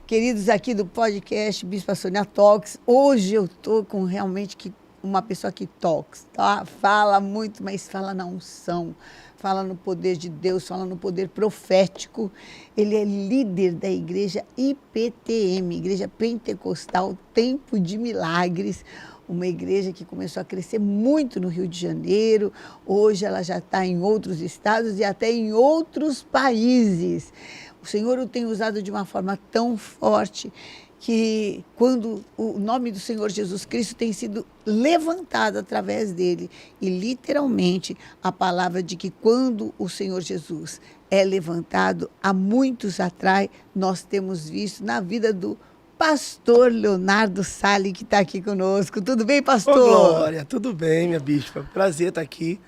queridos aqui do podcast Bispa Sônia Talks. Hoje eu estou com realmente uma pessoa que talks, tá? Fala muito, mas fala na unção, fala no poder de Deus, fala no poder profético. Ele é líder da igreja IPTM, Igreja Pentecostal Tempo de Milagres, uma igreja que começou a crescer muito no Rio de Janeiro. Hoje ela já está em outros estados e até em outros países. O Senhor o tem usado de uma forma tão forte que quando o nome do Senhor Jesus Cristo tem sido levantado através dele, e literalmente a palavra de que quando o Senhor Jesus é levantado, há muitos atrás, nós temos visto na vida do pastor Leonardo Salles, que está aqui conosco. Tudo bem, pastor? Ô, Glória, tudo bem, minha bispa. Prazer estar aqui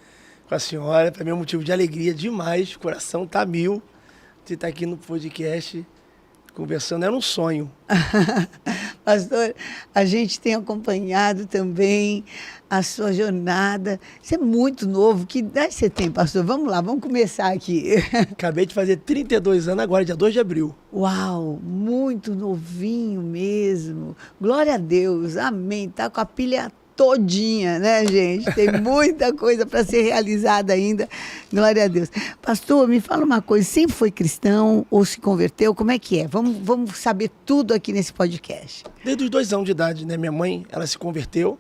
com a senhora. Para mim é um motivo de alegria demais. O coração tá mil de estar aqui no podcast conversando. Era um sonho. Pastor, a gente tem acompanhado também a sua jornada. Você é muito novo. Que idade você tem, pastor? Vamos lá, vamos começar aqui. Acabei de fazer 32 anos agora, dia 2 de abril. Uau, muito novinho mesmo. Glória a Deus, amém. Tá com a pilha todinha, né, gente? Tem muita coisa para ser realizada ainda. Glória a Deus. Pastor, me fala uma coisa, sempre foi cristão ou se converteu? Como é que é? Vamos saber tudo aqui nesse podcast. Desde os 2 anos de idade, né? Minha mãe, ela se converteu.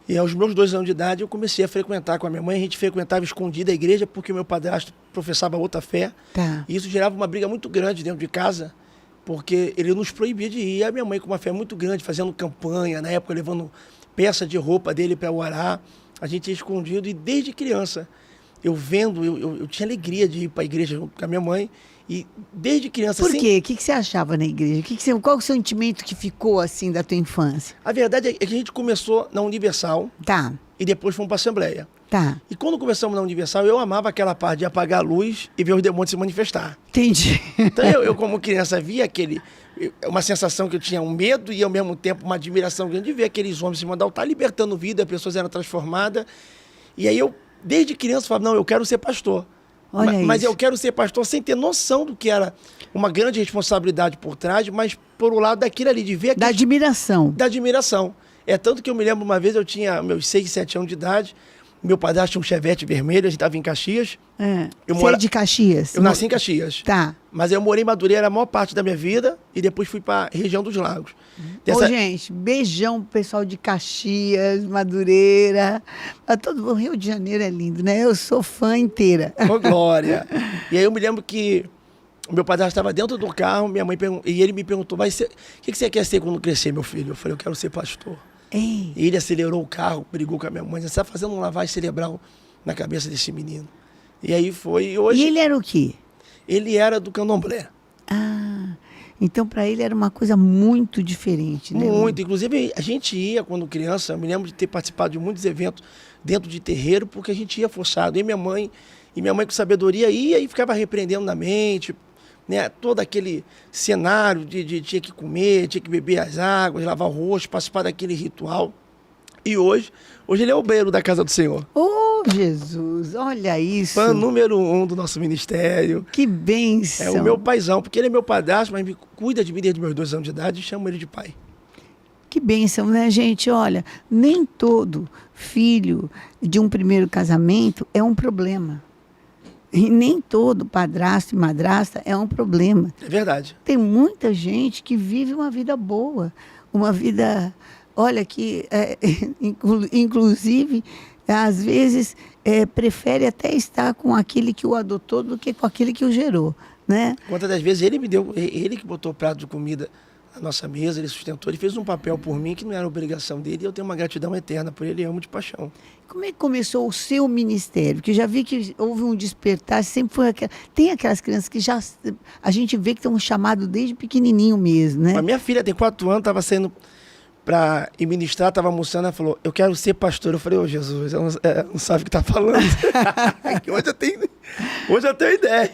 E aos meus 2 anos de idade eu comecei a frequentar com a minha mãe. A gente frequentava escondida a igreja porque o meu padrasto professava outra fé. Tá. E isso gerava uma briga muito grande dentro de casa, porque ele nos proibia de ir. E a minha mãe, com uma fé muito grande, fazendo campanha, na época levando peça de roupa dele para orar, a gente ia escondido. E desde criança, eu tinha alegria de ir para a igreja junto com a minha mãe. E desde criança... Por quê? O que você achava na igreja? Qual o sentimento que ficou assim da tua infância? A verdade é que a gente começou na Universal. Tá. E depois fomos para a Assembleia. Tá. E quando começamos na Universal, eu amava aquela parte de apagar a luz e ver os demônios se manifestar. Entendi. Então eu como criança, via uma sensação que eu tinha um medo e ao mesmo tempo uma admiração grande de ver aqueles homens se mandar estar libertando vida, as pessoas eram transformadas. E aí eu, desde criança, falava, não, eu quero ser pastor. Mas eu quero ser pastor sem ter noção do que era uma grande responsabilidade por trás, mas por o lado daquilo ali, de ver... Da admiração. Da admiração. É tanto que eu me lembro uma vez, eu tinha meus 6, 7 anos de idade, meu padrasto tinha um Chevette vermelho, a gente estava em Caxias. É. Você é de Caxias? Eu nasci em Caxias. Tá. Mas eu morei em Madureira a maior parte da minha vida e depois fui para a região dos Lagos. Ô, gente, beijão pro pessoal de Caxias, Madureira. Todo o Rio de Janeiro é lindo, né? Eu sou fã inteira. Ô, Glória. E aí eu me lembro que o meu padrasto estava dentro do carro, minha mãe e ele me perguntou, o que você quer ser quando crescer, meu filho? Eu falei, eu quero ser pastor. Ei. E ele acelerou o carro, brigou com a minha mãe, você está fazendo um lavagem cerebral na cabeça desse menino. E aí foi, e hoje... E ele era o quê? Ele era do candomblé. Ah, então para ele era uma coisa muito diferente, né? Muito, inclusive a gente ia quando criança, eu me lembro de ter participado de muitos eventos dentro de terreiro, porque a gente ia forçado, e minha mãe com sabedoria ia e ficava repreendendo na mente, né, todo aquele cenário de tinha que comer, tinha que beber as águas, lavar o rosto, participar daquele ritual. E hoje ele é o obreiro da casa do Senhor. Oh, Jesus, olha isso. Fã número 1 do nosso ministério. Que bênção. É o meu paizão, porque ele é meu padrasto, mas cuida de mim desde meus 2 anos de idade e chamo ele de pai. Que bênção, né, gente? Olha, nem todo filho de um primeiro casamento é um problema. E nem todo padrasto e madrasta é um problema. É verdade. Tem muita gente que vive uma vida boa, uma vida, olha, que inclusive, às vezes, prefere até estar com aquele que o adotou do que com aquele que o gerou, né? Quantas das vezes ele que botou o prato de comida na nossa mesa, ele sustentou, ele fez um papel por mim que não era obrigação dele, e eu tenho uma gratidão eterna por ele e amo de paixão. Como é que começou o seu ministério? Porque já vi que houve um despertar, sempre foi tem aquelas crianças que já a gente vê que tem um chamado desde pequenininho mesmo, né? A minha filha tem 4 anos, estava saindo para ir ministrar, estava almoçando, ela falou, eu quero ser pastor. Eu falei, ô Jesus, ela não sabe o que está falando. Hoje eu tenho ideia.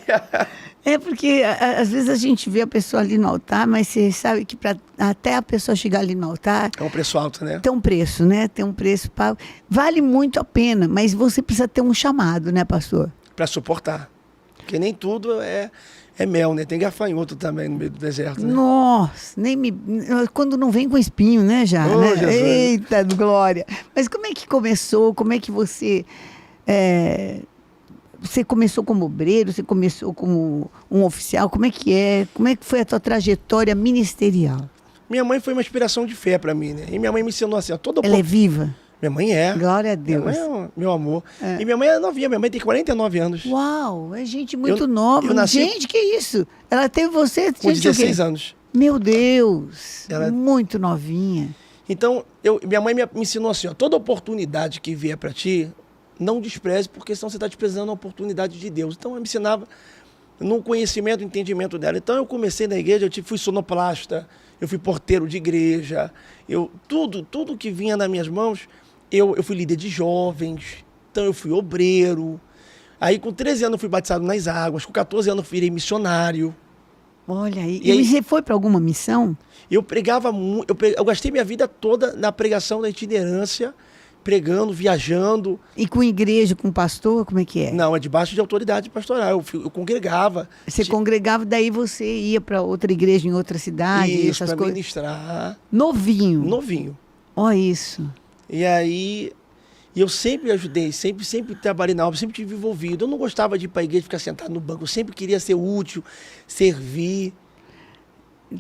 É porque às vezes a gente vê a pessoa ali no altar, mas você sabe que até a pessoa chegar ali no altar... É um preço alto, né? Tem um preço, né? Tem um preço pago. Vale muito a pena, mas você precisa ter um chamado, né, pastor? Para suportar. Porque nem tudo é É mel, né? Tem gafanhoto também no meio do deserto, né? Nossa, nem me. Quando não vem com espinho, né, já? Ô, Né? Jesus. Eita, glória! Mas como é que começou? Como é que você. é, Você começou como obreiro? Você começou como um oficial? Como é que é? Como é que foi a tua trajetória ministerial? Minha mãe foi uma inspiração de fé para mim, né? E minha mãe me ensinou assim, ó, Ela é viva? Minha mãe é. Glória a Minha Deus. mãe é meu amor. E minha mãe é novinha, minha mãe tem 49 anos. Uau, é gente muito Eu- nova. eu nasci- Gente, que isso? Ela teve você, Com gente, o quê? 16 anos. Meu Deus, Ela- muito novinha. Então, minha mãe me ensinou assim, ó, toda oportunidade que vier para ti, não despreze, porque senão você está desprezando a oportunidade de Deus. Então, ela me ensinava no conhecimento, no entendimento dela. Então, eu comecei na igreja, fui sonoplasta, eu fui porteiro de igreja, tudo que vinha nas minhas mãos, eu fui líder de jovens, então eu fui obreiro. Aí, com 13 anos, eu fui batizado nas águas, com 14 anos, eu virei missionário. Olha aí. E aí- E você foi para alguma missão? Eu pregava muito, eu gastei minha vida toda na pregação da itinerância, pregando, viajando. E com igreja, com pastor, como é que é? Não, é debaixo de autoridade pastoral. Eu congregava. Você congregava, daí você ia para outra igreja em outra cidade, Isso, essas para coisas. ministrar. Novinho. Novinho. Olha isso. E aí, eu sempre ajudei, sempre trabalhei na obra, sempre estive envolvido. Eu não gostava de ir para a igreja e ficar sentado no banco. Eu sempre queria ser útil, servir.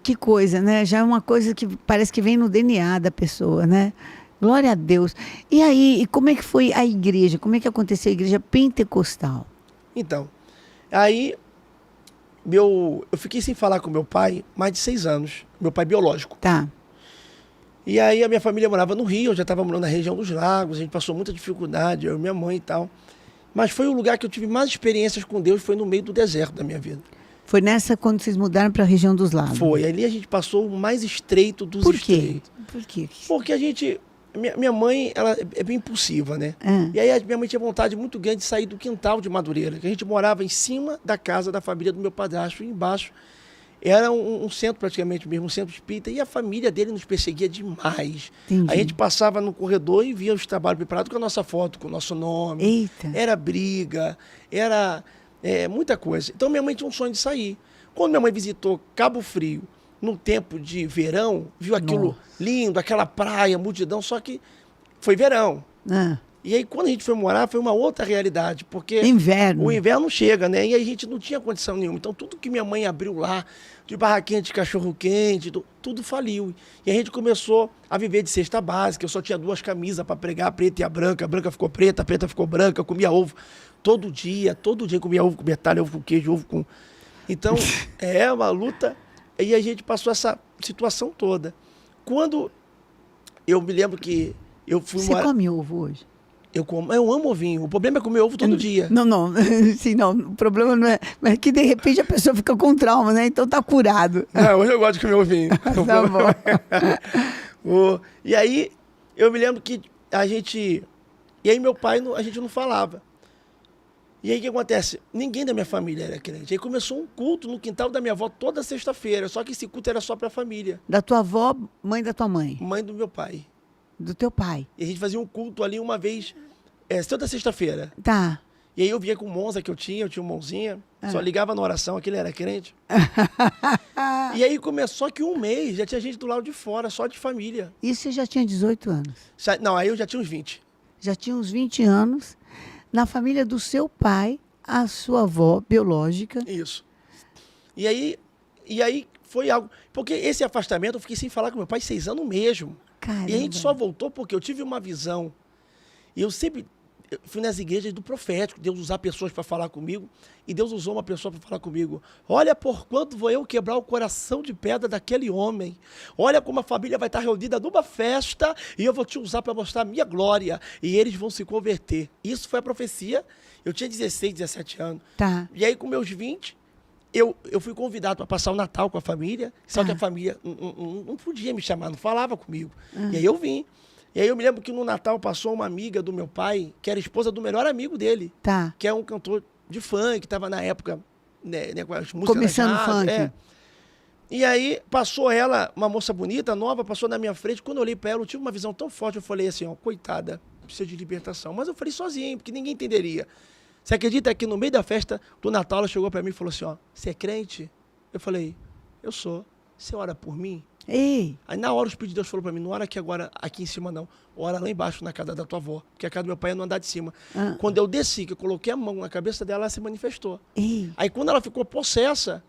Que coisa, né? Já é uma coisa que parece que vem no DNA da pessoa, né? Glória a Deus. E aí, e como é que foi a igreja? Como é que aconteceu a igreja pentecostal? Então, aí eu fiquei sem falar com meu pai mais de 6 anos. Meu pai biológico. Tá. E aí a minha família morava no Rio, eu já estava morando na região dos Lagos, a gente passou muita dificuldade, eu e minha mãe e tal. Mas foi o lugar que eu tive mais experiências com Deus, foi no meio do deserto da minha vida. Foi nessa quando vocês mudaram para a região dos lagos? Foi, ali a gente passou o mais estreito dos Por quê? estreitos. Por quê? Porque a gente, minha mãe, ela é bem impulsiva, né? Ah. E aí a minha mãe tinha vontade muito grande de sair do quintal de Madureira, que a gente morava em cima da casa da família do meu padrasto, e embaixo era um centro praticamente mesmo, um centro espírita, e a família dele nos perseguia demais. Entendi. A gente passava no corredor e via os trabalhos preparados com a nossa foto, com o nosso nome. Eita. Era briga, era muita coisa. Então minha mãe tinha um sonho de sair. Quando minha mãe visitou Cabo Frio, no tempo de verão, viu aquilo Nossa. lindo, aquela praia, multidão, só que foi verão. Ah. E aí, quando a gente foi morar, foi uma outra realidade, porque Inverno. o inverno chega, né? E a gente não tinha condição nenhuma. Então, tudo que minha mãe abriu lá, de barraquinha de cachorro-quente, tudo faliu. E a gente começou a viver de cesta básica. Eu só tinha 2 camisas para pregar, a preta e a branca ficou preta, a preta ficou branca. Eu comia ovo todo dia comia ovo com metalha, ovo com queijo, ovo com... Então, é uma luta. E a gente passou essa situação toda. Quando eu me lembro que eu fui Você morar... come ovo hoje? Eu amo ovinho. O problema é comer ovo todo dia. Não, não. Sim, não. O problema não é. Mas é que de repente a pessoa fica com trauma, né? Então tá curado. Hoje eu gosto de comer ovinho. Tá bom. E aí, eu me lembro que a gente... E aí meu pai, a gente não falava. E aí o que acontece? Ninguém da minha família era crente. Aí começou um culto no quintal da minha avó toda sexta-feira. Só que esse culto era só pra família. Da tua avó, mãe da tua mãe. Mãe do meu pai. Do teu pai. E a gente fazia um culto ali uma vez, toda sexta-feira. Tá. E aí eu vinha com o Monza que eu tinha um Monzinha, só ligava na oração, aquele era crente. E aí começou que um mês, já tinha gente do lado de fora, só de família. Isso você já tinha 18 anos. Não, aí eu já tinha uns 20. Já tinha uns 20 anos. Na família do seu pai, a sua avó biológica. Isso. E aí foi algo... Porque esse afastamento eu fiquei sem falar com meu pai 6 anos mesmo. Caramba. E a gente só voltou porque eu tive uma visão. E eu fui nas igrejas do profético, Deus usar pessoas para falar comigo, e Deus usou uma pessoa para falar comigo. Olha por quanto vou eu quebrar o coração de pedra daquele homem. Olha como a família vai estar reunida numa festa, e eu vou te usar para mostrar a minha glória, e eles vão se converter. Isso foi a profecia. Eu tinha 16, 17 anos. Tá. E aí, com meus 20, eu fui convidado para passar o Natal com a família, só que a família não podia me chamar, não falava comigo. E aí eu vim. E aí eu me lembro que no Natal passou uma amiga do meu pai, que era esposa do melhor amigo dele, Tá. que é um cantor de funk, que estava na época, né, com as músicas Começando das rádios, funk. E aí passou ela, uma moça bonita, nova, passou na minha frente. Quando eu olhei para ela, eu tive uma visão tão forte, eu falei assim, ó, coitada, precisa de libertação. Mas eu falei sozinho, porque ninguém entenderia. Você acredita que no meio da festa do Natal, ela chegou para mim e falou assim, ó, você é crente? Eu falei, eu sou. Você ora por mim? Ei, Aí na hora o Espírito de Deus falou para mim, não ora aqui agora, aqui em cima não, ora lá embaixo na casa da tua avó, porque a casa do meu pai é no andar de cima. Quando eu desci, que eu coloquei a mão na cabeça dela, ela se manifestou. ei. Aí quando ela ficou possessa,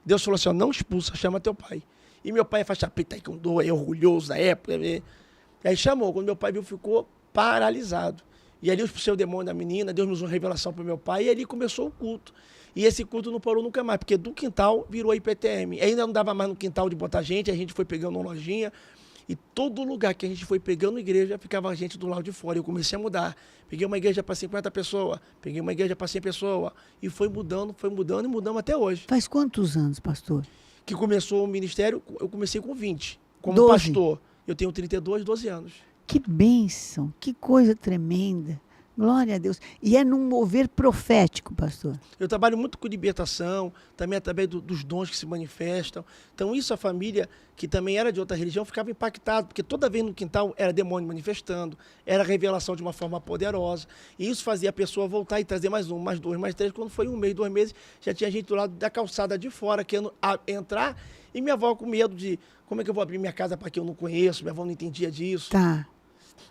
Deus falou assim, ó, não expulsa, chama teu pai. E meu pai é faixa preta, taekwondo, é orgulhoso da época. E aí chamou, quando meu pai viu, ficou paralisado. E ali expulsei o demônio da menina, Deus me usou revelação para meu pai, e ali começou o culto. E esse culto não parou nunca mais, porque do quintal virou IPTM. E ainda não dava mais no quintal de botar gente, a gente foi pegando uma lojinha, e todo lugar que a gente foi pegando igreja, ficava a gente do lado de fora. Eu comecei a mudar. Peguei uma igreja para 50 pessoas, peguei uma igreja para 100 pessoas, e foi mudando e mudamos até hoje. Faz quantos anos, pastor? Que começou o ministério, eu comecei com 20. Como 12. pastor, eu tenho 32, 12 anos. Que bênção, que coisa tremenda. Glória a Deus. E é num mover profético, pastor. Eu trabalho muito com libertação, também através dos dons que se manifestam. Então isso a família, que também era de outra religião, ficava impactada, porque toda vez no quintal era demônio manifestando, era revelação de uma forma poderosa. E isso fazia a pessoa voltar e trazer mais um, mais dois, mais três. Quando foi um mês, 2 meses, já tinha gente do lado da calçada de fora, querendo entrar. E minha avó com medo de, como é que eu vou abrir minha casa para quem eu não conheço? Minha avó não entendia disso. Tá.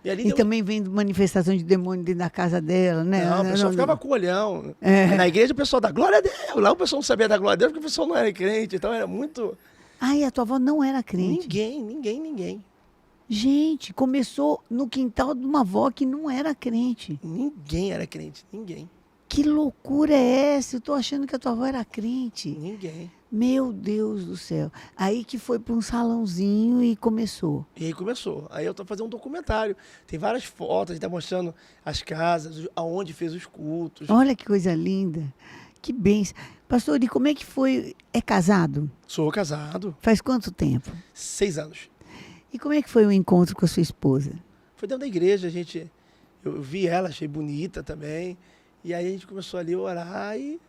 E ali E deu... também vem manifestação de demônio dentro da casa dela, né? Não, o pessoal ficava com o olhão. É. Na igreja o pessoal dá glória a Deus. Lá o pessoal não sabia dar glória a Deus porque o pessoal não era crente. Então era muito... Ai, a tua avó não era crente. Ninguém. Gente, começou no quintal de uma avó que não era crente. Ninguém era crente, ninguém. Que loucura é essa? Eu tô achando que a tua avó era crente. Ninguém. Meu Deus do céu. Aí que foi para um salãozinho e começou. E aí começou. Aí eu tô fazendo um documentário. Tem várias fotos, tá mostrando as casas, aonde fez os cultos. Olha que coisa linda. Que bênção. Pastor, e como é que foi? É casado? Sou casado, Faz quanto tempo? 6 anos. E como é que foi o encontro com a sua esposa? Foi dentro da igreja, eu vi ela, achei bonita também. E aí a gente começou ali a orar e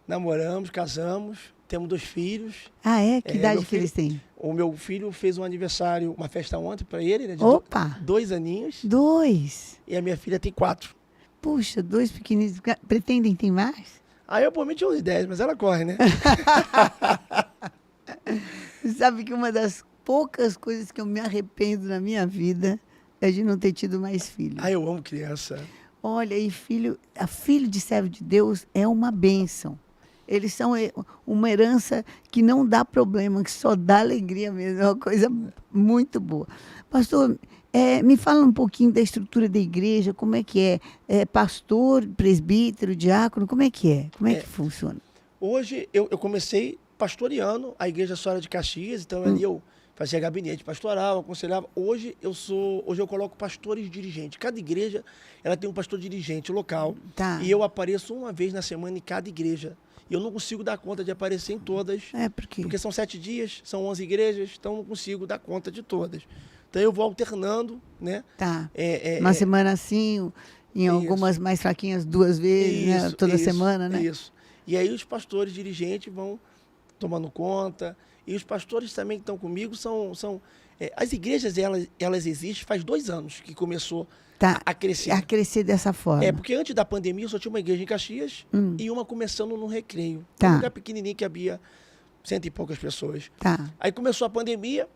namoramos, casamos, temos 2 filhos. Ah, é? Que idade meu que filho- eles têm? O meu filho fez um aniversário, uma festa ontem para ele, né? De Opa! 2 aninhos. 2. E a minha filha tem 4. Puxa, 2 pequeninos. Pretendem ter mais? Aí eu por mim tinha uns 10, mas ela corre, né? Você sabe que uma das poucas coisas que eu me arrependo na minha vida é de não ter tido mais filhos. Aí eu amo criança. Olha, e filho de servo de Deus é uma bênção. Eles são uma herança que não dá problema, que só dá alegria mesmo. É uma coisa muito boa. Pastor, me fala um pouquinho da estrutura da igreja, como é que é? É pastor, presbítero, diácono, como é que é? Como é que funciona? Hoje eu comecei pastoreando a Igreja Soara de Caxias, então ali eu fazia gabinete pastoral, aconselhava. Hoje eu coloco pastores dirigentes. Cada igreja ela tem um pastor dirigente local. Tá. E eu apareço uma vez na semana em cada igreja. E eu não consigo dar conta de aparecer em todas. Porque são 7 dias, são 11 igrejas, então eu não consigo dar conta de todas. Então eu vou alternando, né? Tá. Uma semana assim, em algumas mais fraquinhas 2 vezes, né? Toda semana, né? Isso. E aí os pastores dirigentes vão tomando conta. E os pastores também que estão comigo são as igrejas, elas existem faz 2 anos que começou a crescer. A crescer dessa forma. Porque antes da pandemia eu só tinha uma igreja em Caxias e uma começando no Recreio. Tá. Um lugar pequenininho que havia 100 e poucas pessoas. Tá. Aí começou a pandemia,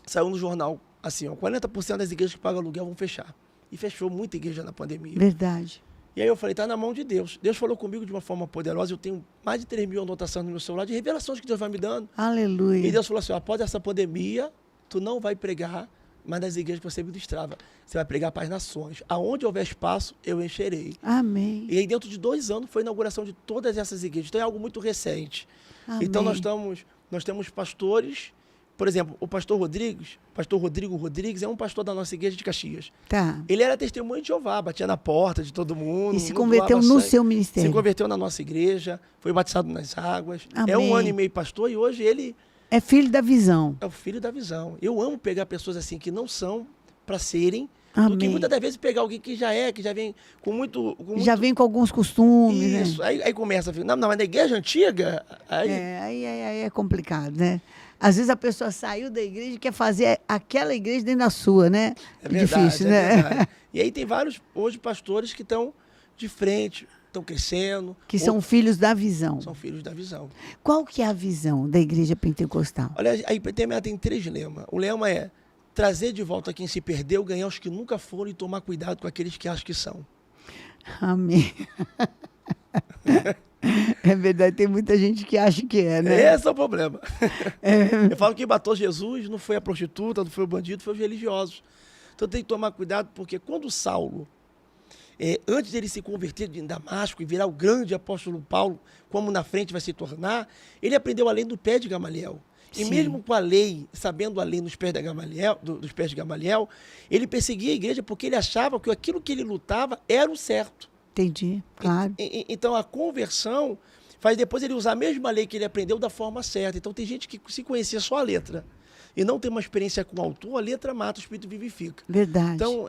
saiu no jornal, assim, ó, 40% das igrejas que pagam aluguel vão fechar. E fechou muita igreja na pandemia. Verdade. E aí eu falei, tá na mão de Deus. Deus falou comigo de uma forma poderosa. Eu tenho mais de 3.000 anotações no meu celular de revelações que Deus vai me dando. Aleluia. E Deus falou assim, ó, após essa pandemia, tu não vai pregar, mas nas igrejas que você ministrava. Você vai pregar para as nações. Aonde houver espaço, eu encherei. Amém. E aí dentro de 2 anos foi a inauguração de todas essas igrejas. Então é algo muito recente. Amém. Então nós temos pastores. Por exemplo, o pastor Rodrigo Rodrigues, é um pastor da nossa igreja de Caxias. Tá. Ele era testemunho de Jeová, batia na porta de todo mundo. E se converteu no seu ministério. Se converteu na nossa igreja, foi batizado nas águas. Amém. É 1 ano e meio pastor e hoje ele é filho da visão. é o filho da visão. Eu amo pegar pessoas assim que não são para serem, Amém. do que muitas das vezes pegar alguém que já vem com muito... Já vem com alguns costumes, Isso, né? aí começa, não, mas na igreja antiga... Aí Aí é complicado, né? Às vezes a pessoa saiu da igreja e quer fazer aquela igreja dentro da sua, né? É verdade, difícil, né? verdade. E aí tem vários, hoje, pastores que estão de frente. estão crescendo. Que são filhos da visão. São filhos da visão. Qual que é a visão da igreja pentecostal? Olha, a IPTM tem 3 lemas. O lema é trazer de volta quem se perdeu, ganhar os que nunca foram e tomar cuidado com aqueles que acham que são. Amém. É verdade, tem muita gente que acha que é, né? Esse é o problema. Eu falo que matou Jesus não foi a prostituta, não foi o bandido, foi os religiosos. Então tem que tomar cuidado, porque quando Saulo, antes dele se converter em Damasco e virar o grande apóstolo Paulo, como na frente vai se tornar, ele aprendeu a lei do pé de Gamaliel. E Sim. mesmo com a lei, sabendo a lei nos pés de Gamaliel, dos pés de Gamaliel, ele perseguia a igreja porque ele achava que aquilo que ele lutava era o certo. Entendi, claro. Então a conversão faz depois ele usar a mesma lei que ele aprendeu da forma certa. Então tem gente que se conhecia só a letra e não tem uma experiência com o autor, a letra mata, o espírito vivifica. Verdade. Então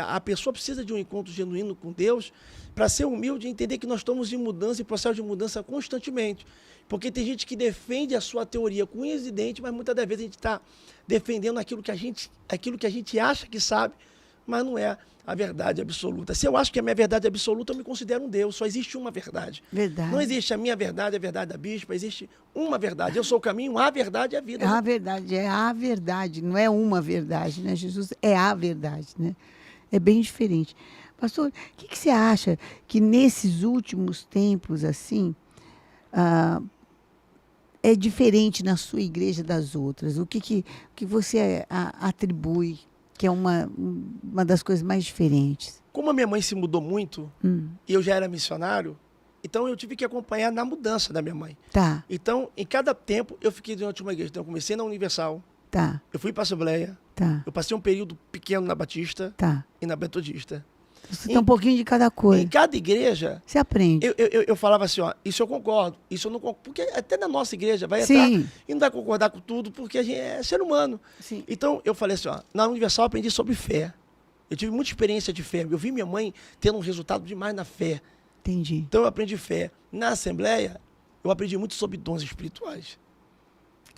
a pessoa precisa de um encontro genuíno com Deus para ser humilde e entender que nós estamos em mudança e processo de mudança constantemente. Porque tem gente que defende a sua teoria com unhas e dentes, mas muitas das vezes a gente está defendendo aquilo que a gente acha que sabe, mas não é a verdade absoluta. Se eu acho que a minha verdade absoluta, eu me considero um Deus. Só existe uma verdade. Verdade. Não existe a minha verdade, a verdade da bispa. Existe uma verdade. Eu sou o caminho, a verdade e a vida. É a verdade, não é uma verdade, né? Jesus é a verdade, né? É bem diferente. Pastor, o que você acha que nesses últimos tempos, assim, é diferente na sua igreja das outras? O que você atribui que é uma das coisas mais diferentes? Como a minha mãe se mudou muito, e eu já era missionário, então eu tive que acompanhar na mudança da minha mãe. Tá. Então, em cada tempo, eu fiquei diante de uma igreja. Então, eu comecei na Universal, Tá. eu fui para a Assembleia, Tá. eu passei um período pequeno na Batista Tá. e na Metodista. Você tem um pouquinho de cada coisa. Em cada igreja, Você aprende. eu falava assim, ó, isso eu concordo, isso eu não concordo, porque até na nossa igreja vai Sim. entrar e não vai concordar com tudo, porque a gente é ser humano. Sim. Então, eu falei assim, ó, na Universal eu aprendi sobre fé. Eu tive muita experiência de fé. Eu vi minha mãe tendo um resultado demais na fé. Entendi. Então, eu aprendi fé. Na Assembleia, eu aprendi muito sobre dons espirituais.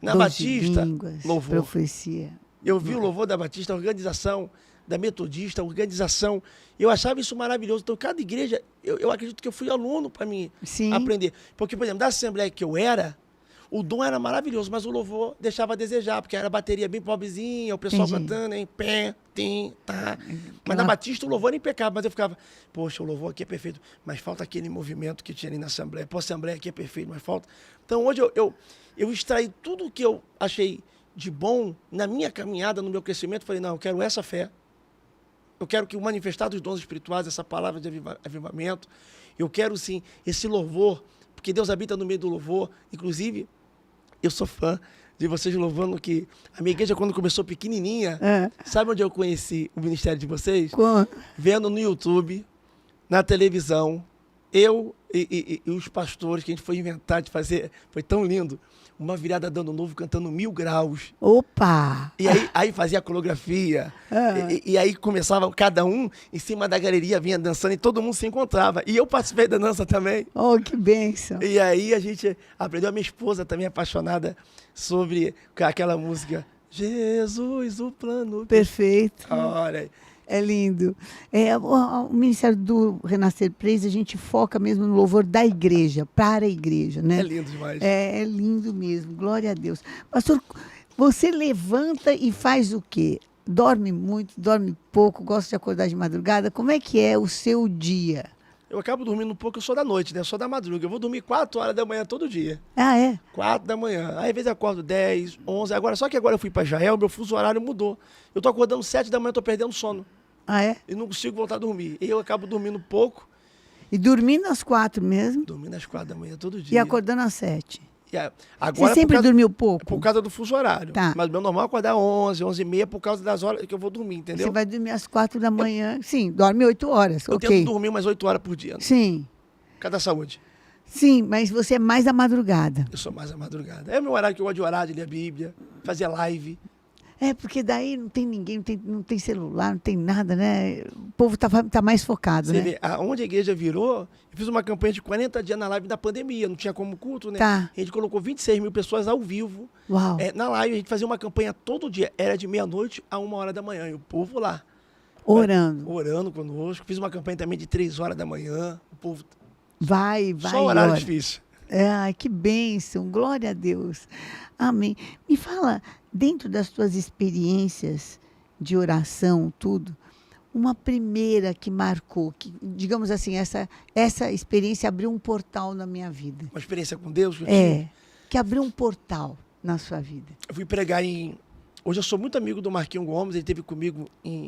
Na Dons de Batista, línguas, louvor. profecia. Eu vi o louvor da Batista, a organização da Metodista, a organização. Eu achava isso maravilhoso. Então, cada igreja, eu acredito que eu fui aluno para mim Sim. aprender. Porque, por exemplo, da Assembleia que eu era, o dom era maravilhoso, mas o louvor deixava a desejar, porque era a bateria bem pobrezinha, o pessoal Entendi. cantando em pé, tem, tá. Mas na Batista o louvor era impecável, mas eu ficava, poxa, o louvor aqui é perfeito, mas falta aquele movimento que tinha ali na Assembleia. Pô, a Assembleia aqui é perfeito, mas falta. Então hoje eu extraí tudo o que eu achei de bom na minha caminhada, no meu crescimento. Falei, não, eu quero essa fé. Eu quero que o manifestar dos dons espirituais, essa palavra de avivamento, eu quero sim esse louvor, porque Deus habita no meio do louvor. Inclusive, eu sou fã de vocês louvando, que a minha igreja, quando começou pequenininha, sabe onde eu conheci o ministério de vocês? Vendo no YouTube, na televisão, eu e os pastores, que a gente foi inventar de fazer, foi tão lindo, uma virada dando novo, cantando 1000 graus. Opa! E aí fazia a coreografia, e aí começava cada um em cima da galeria, vinha dançando e todo mundo se encontrava. E eu participei da dança também. Oh, que bênção! E aí a gente aprendeu, a minha esposa também apaixonada sobre aquela música, Jesus, o plano Perfeito. Olha aí. É lindo. O Ministério do Renascer Praise, a gente foca mesmo no louvor da igreja, para a igreja, né? É lindo demais. É lindo mesmo, glória a Deus. Pastor, você levanta e faz o quê? Dorme muito, dorme pouco, gosta de acordar de madrugada? Como é que é o seu dia? Eu acabo dormindo um pouco, eu sou da noite, né? Eu sou da madruga. Eu vou dormir 4 horas da manhã todo dia. Ah, é? 4 da manhã. Aí, às vezes, eu acordo 10, 11. Só que agora eu fui para Israel, meu fuso horário mudou. Eu tô acordando 7 da manhã, tô perdendo sono. Ah, é? E não consigo voltar a dormir. E eu acabo dormindo pouco. E dormindo às 4 mesmo? Dormindo às 4 da manhã todo dia. E acordando às 7? Agora, você sempre dormiu pouco? Por causa do fuso horário. Tá. Mas meu normal é acordar 11, 11h30 por causa das horas que eu vou dormir, entendeu? Você vai dormir às 4 da manhã. Sim, dorme 8 horas. Eu ok. tento dormir umas 8 horas por dia. Sim. Cada saúde. Sim, mas você é mais da madrugada. Eu sou mais à madrugada. É o meu horário que eu gosto de orar, de ler a Bíblia, fazer live. É, porque daí não tem ninguém, não tem celular, não tem nada, né? O povo tá mais focado, Você né? vê, onde a igreja virou, eu fiz uma campanha de 40 dias na live da pandemia, não tinha como culto, né? Tá. A gente colocou 26 mil pessoas ao vivo. Uau. Na live, a gente fazia uma campanha todo dia, era de meia-noite a 1h da manhã, e o povo lá. Orando. Orando conosco. Fiz uma campanha também de 3 horas da manhã, o povo Vai, Só o horário ora. difícil. Ai, que bênção, glória a Deus. Amém. Me fala, dentro das tuas experiências de oração, tudo, uma primeira que marcou, que, digamos assim, essa experiência abriu um portal na minha vida. Uma experiência com Deus que eu tive. Que abriu um portal na sua vida. Eu fui pregar em... Hoje eu sou muito amigo do Marquinho Gomes, ele esteve comigo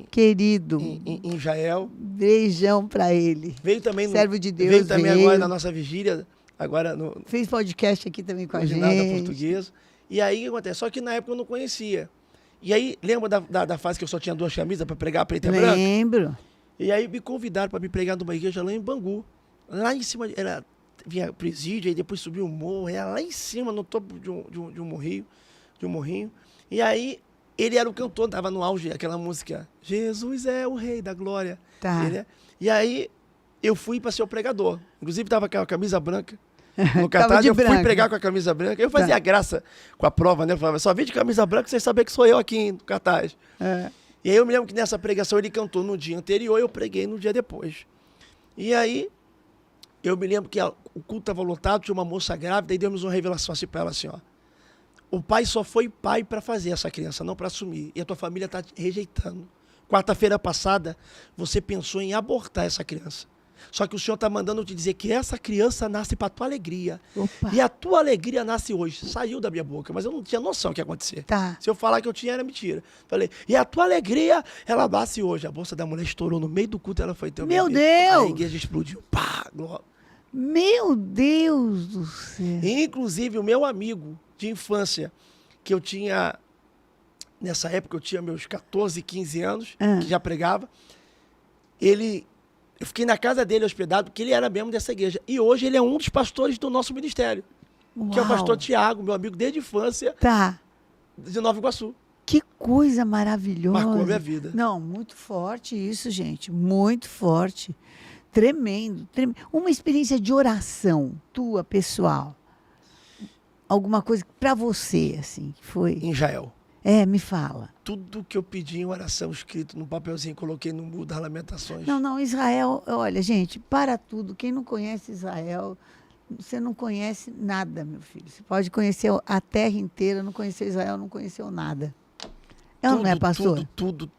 Querido, em Israel. beijão para ele. Veio também... Servo de Deus, veio também veio. agora na nossa vigília, agora no Fez podcast aqui também com a ginásio da gente. Portuguesa. E aí o que acontece? Só que na época eu não conhecia. E aí, lembra da fase que eu só tinha 2 camisas para pregar, preta e branca? Lembro. E aí me convidaram para me pregar numa igreja lá em Bangu. Lá em cima, vinha presídio, aí depois subiu um morro, era lá em cima, no topo de um morrinho. E aí, ele era o cantor, estava no auge, aquela música, Jesus é o Rei da Glória. Tá. E aí, eu fui para ser o pregador. Inclusive, estava com a camisa branca. No Tava cartaz, de eu fui branco. pregar com a camisa branca. Eu fazia graça com a prova, né? Eu falava, só vim de camisa branca pra vocês saberem que sou eu aqui no cartaz. E aí eu me lembro que nessa pregação ele cantou no dia anterior, eu preguei no dia depois. E aí, eu me lembro que o culto estava lotado, tinha uma moça grávida, e demos uma revelação assim para ela, assim, ó. O pai só foi pai para fazer essa criança, não para assumir. E a tua família está te rejeitando. Quarta-feira passada, você pensou em abortar essa criança. Só que o Senhor está mandando eu te dizer que essa criança nasce para a tua alegria. Opa. E a tua alegria nasce hoje. Saiu da minha boca, mas eu não tinha noção do que ia acontecer. Tá. Se eu falar que eu tinha, era mentira. Falei, e a tua alegria, ela nasce hoje. A bolsa da mulher estourou no meio do culto, ela foi ter o Meu bebê. Deus! A igreja explodiu. Pá, glória. Meu Deus do céu. E, inclusive, o meu amigo de infância, que eu tinha... Nessa época, eu tinha meus 14, 15 anos, que já pregava. Eu fiquei na casa dele hospedado, porque ele era membro dessa igreja. E hoje ele é um dos pastores do nosso ministério. Uau. Que é o pastor Tiago, meu amigo desde a infância, Tá. de Nova Iguaçu. Que coisa maravilhosa. Marcou a minha vida. Não, muito forte isso, gente. Muito forte. Tremendo, tremendo. Uma experiência de oração tua, pessoal. Alguma coisa para você, assim, que foi. Em Israel. Me fala. Tudo que eu pedi em oração escrito no papelzinho, coloquei no muro das lamentações. Não, Israel, olha, gente, para tudo. Quem não conhece Israel, você não conhece nada, meu filho. Você pode conhecer a terra inteira, não conheceu Israel, não conheceu nada. É ou não é, pastor? Tudo.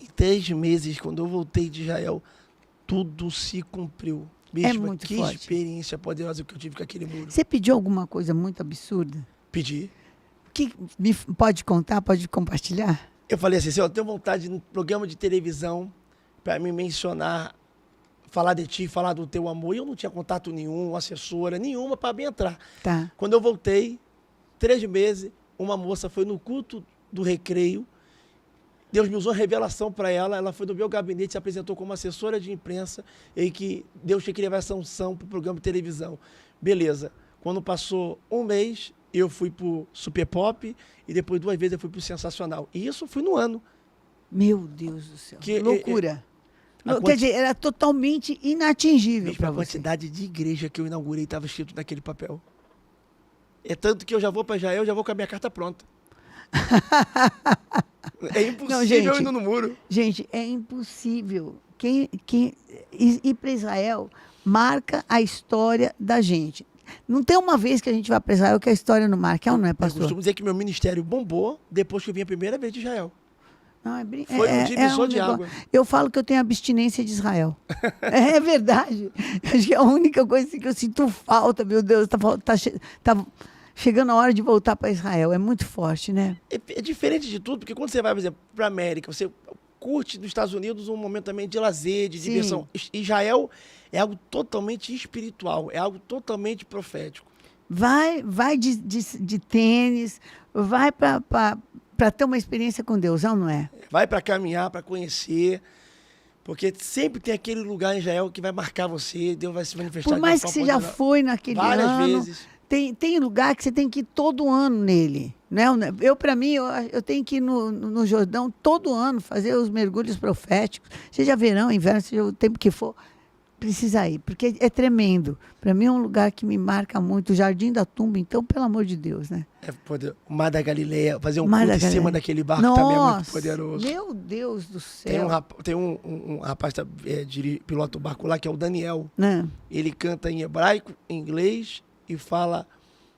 Em 3 meses, quando eu voltei de Israel, tudo se cumpriu. Bispa, muito que forte. experiência poderosa que eu tive com aquele muro. Você pediu alguma coisa muito absurda? Pedi. Pode contar, pode compartilhar? Eu falei assim, eu tenho vontade no programa de televisão para me mencionar, falar de ti, falar do teu amor. E eu não tinha contato nenhum, assessora nenhuma para me entrar. Tá. Quando eu voltei, 3 meses, uma moça foi no culto do recreio, Deus me usou revelação para ela, ela foi no meu gabinete, se apresentou como assessora de imprensa, e que Deus tinha que levar essa unção para o programa de televisão. Beleza. Quando passou 1 mês, eu fui para o Super Pop, e depois 2 vezes eu fui para o Sensacional. E isso foi no ano. Meu Deus do céu. Que loucura. Quer dizer, era totalmente inatingível para A você. quantidade de igreja que eu inaugurei estava escrito naquele papel. É tanto que eu já vou para Israel, já vou com a minha carta pronta. É impossível eu indo no muro. Gente, é impossível. Quem ir para Israel marca a história da gente. Não tem uma vez que a gente vai para Israel que a história não marca, não é, Eu pastor? costumo dizer que meu ministério bombou depois que eu vim a primeira vez de Israel. Não, Foi um divisor de água. Eu falo que eu tenho abstinência de Israel. É verdade. Acho que é a única coisa assim, que eu sinto falta, meu Deus. Tá chegando a hora de voltar para Israel. É muito forte, né? É diferente de tudo, porque quando você vai, por exemplo, para a América, você curte dos Estados Unidos um momento também de lazer, de diversão. Israel é algo totalmente espiritual, é algo totalmente profético. Vai de tênis, vai para ter uma experiência com Deus, não é? Vai para caminhar, para conhecer, porque sempre tem aquele lugar em Israel que vai marcar você, Deus vai se manifestar. Por mais que você já foi naquele ano, várias vezes. Tem lugar que você tem que ir todo ano nele. Né? Para mim, eu tenho que ir no Jordão todo ano, fazer os mergulhos proféticos, seja verão, inverno, seja o tempo que for. Precisa ir, porque é tremendo. Para mim é um lugar que me marca muito. O Jardim da Tumba, então, pelo amor de Deus, né? O Mar da Galileia, fazer um Mar culto da em cima Galileia. daquele barco também é muito Nossa, poderoso. meu Deus do Tem céu. um rapaz que pilota o barco lá, que é o Daniel. Né? Ele canta em hebraico, em inglês e fala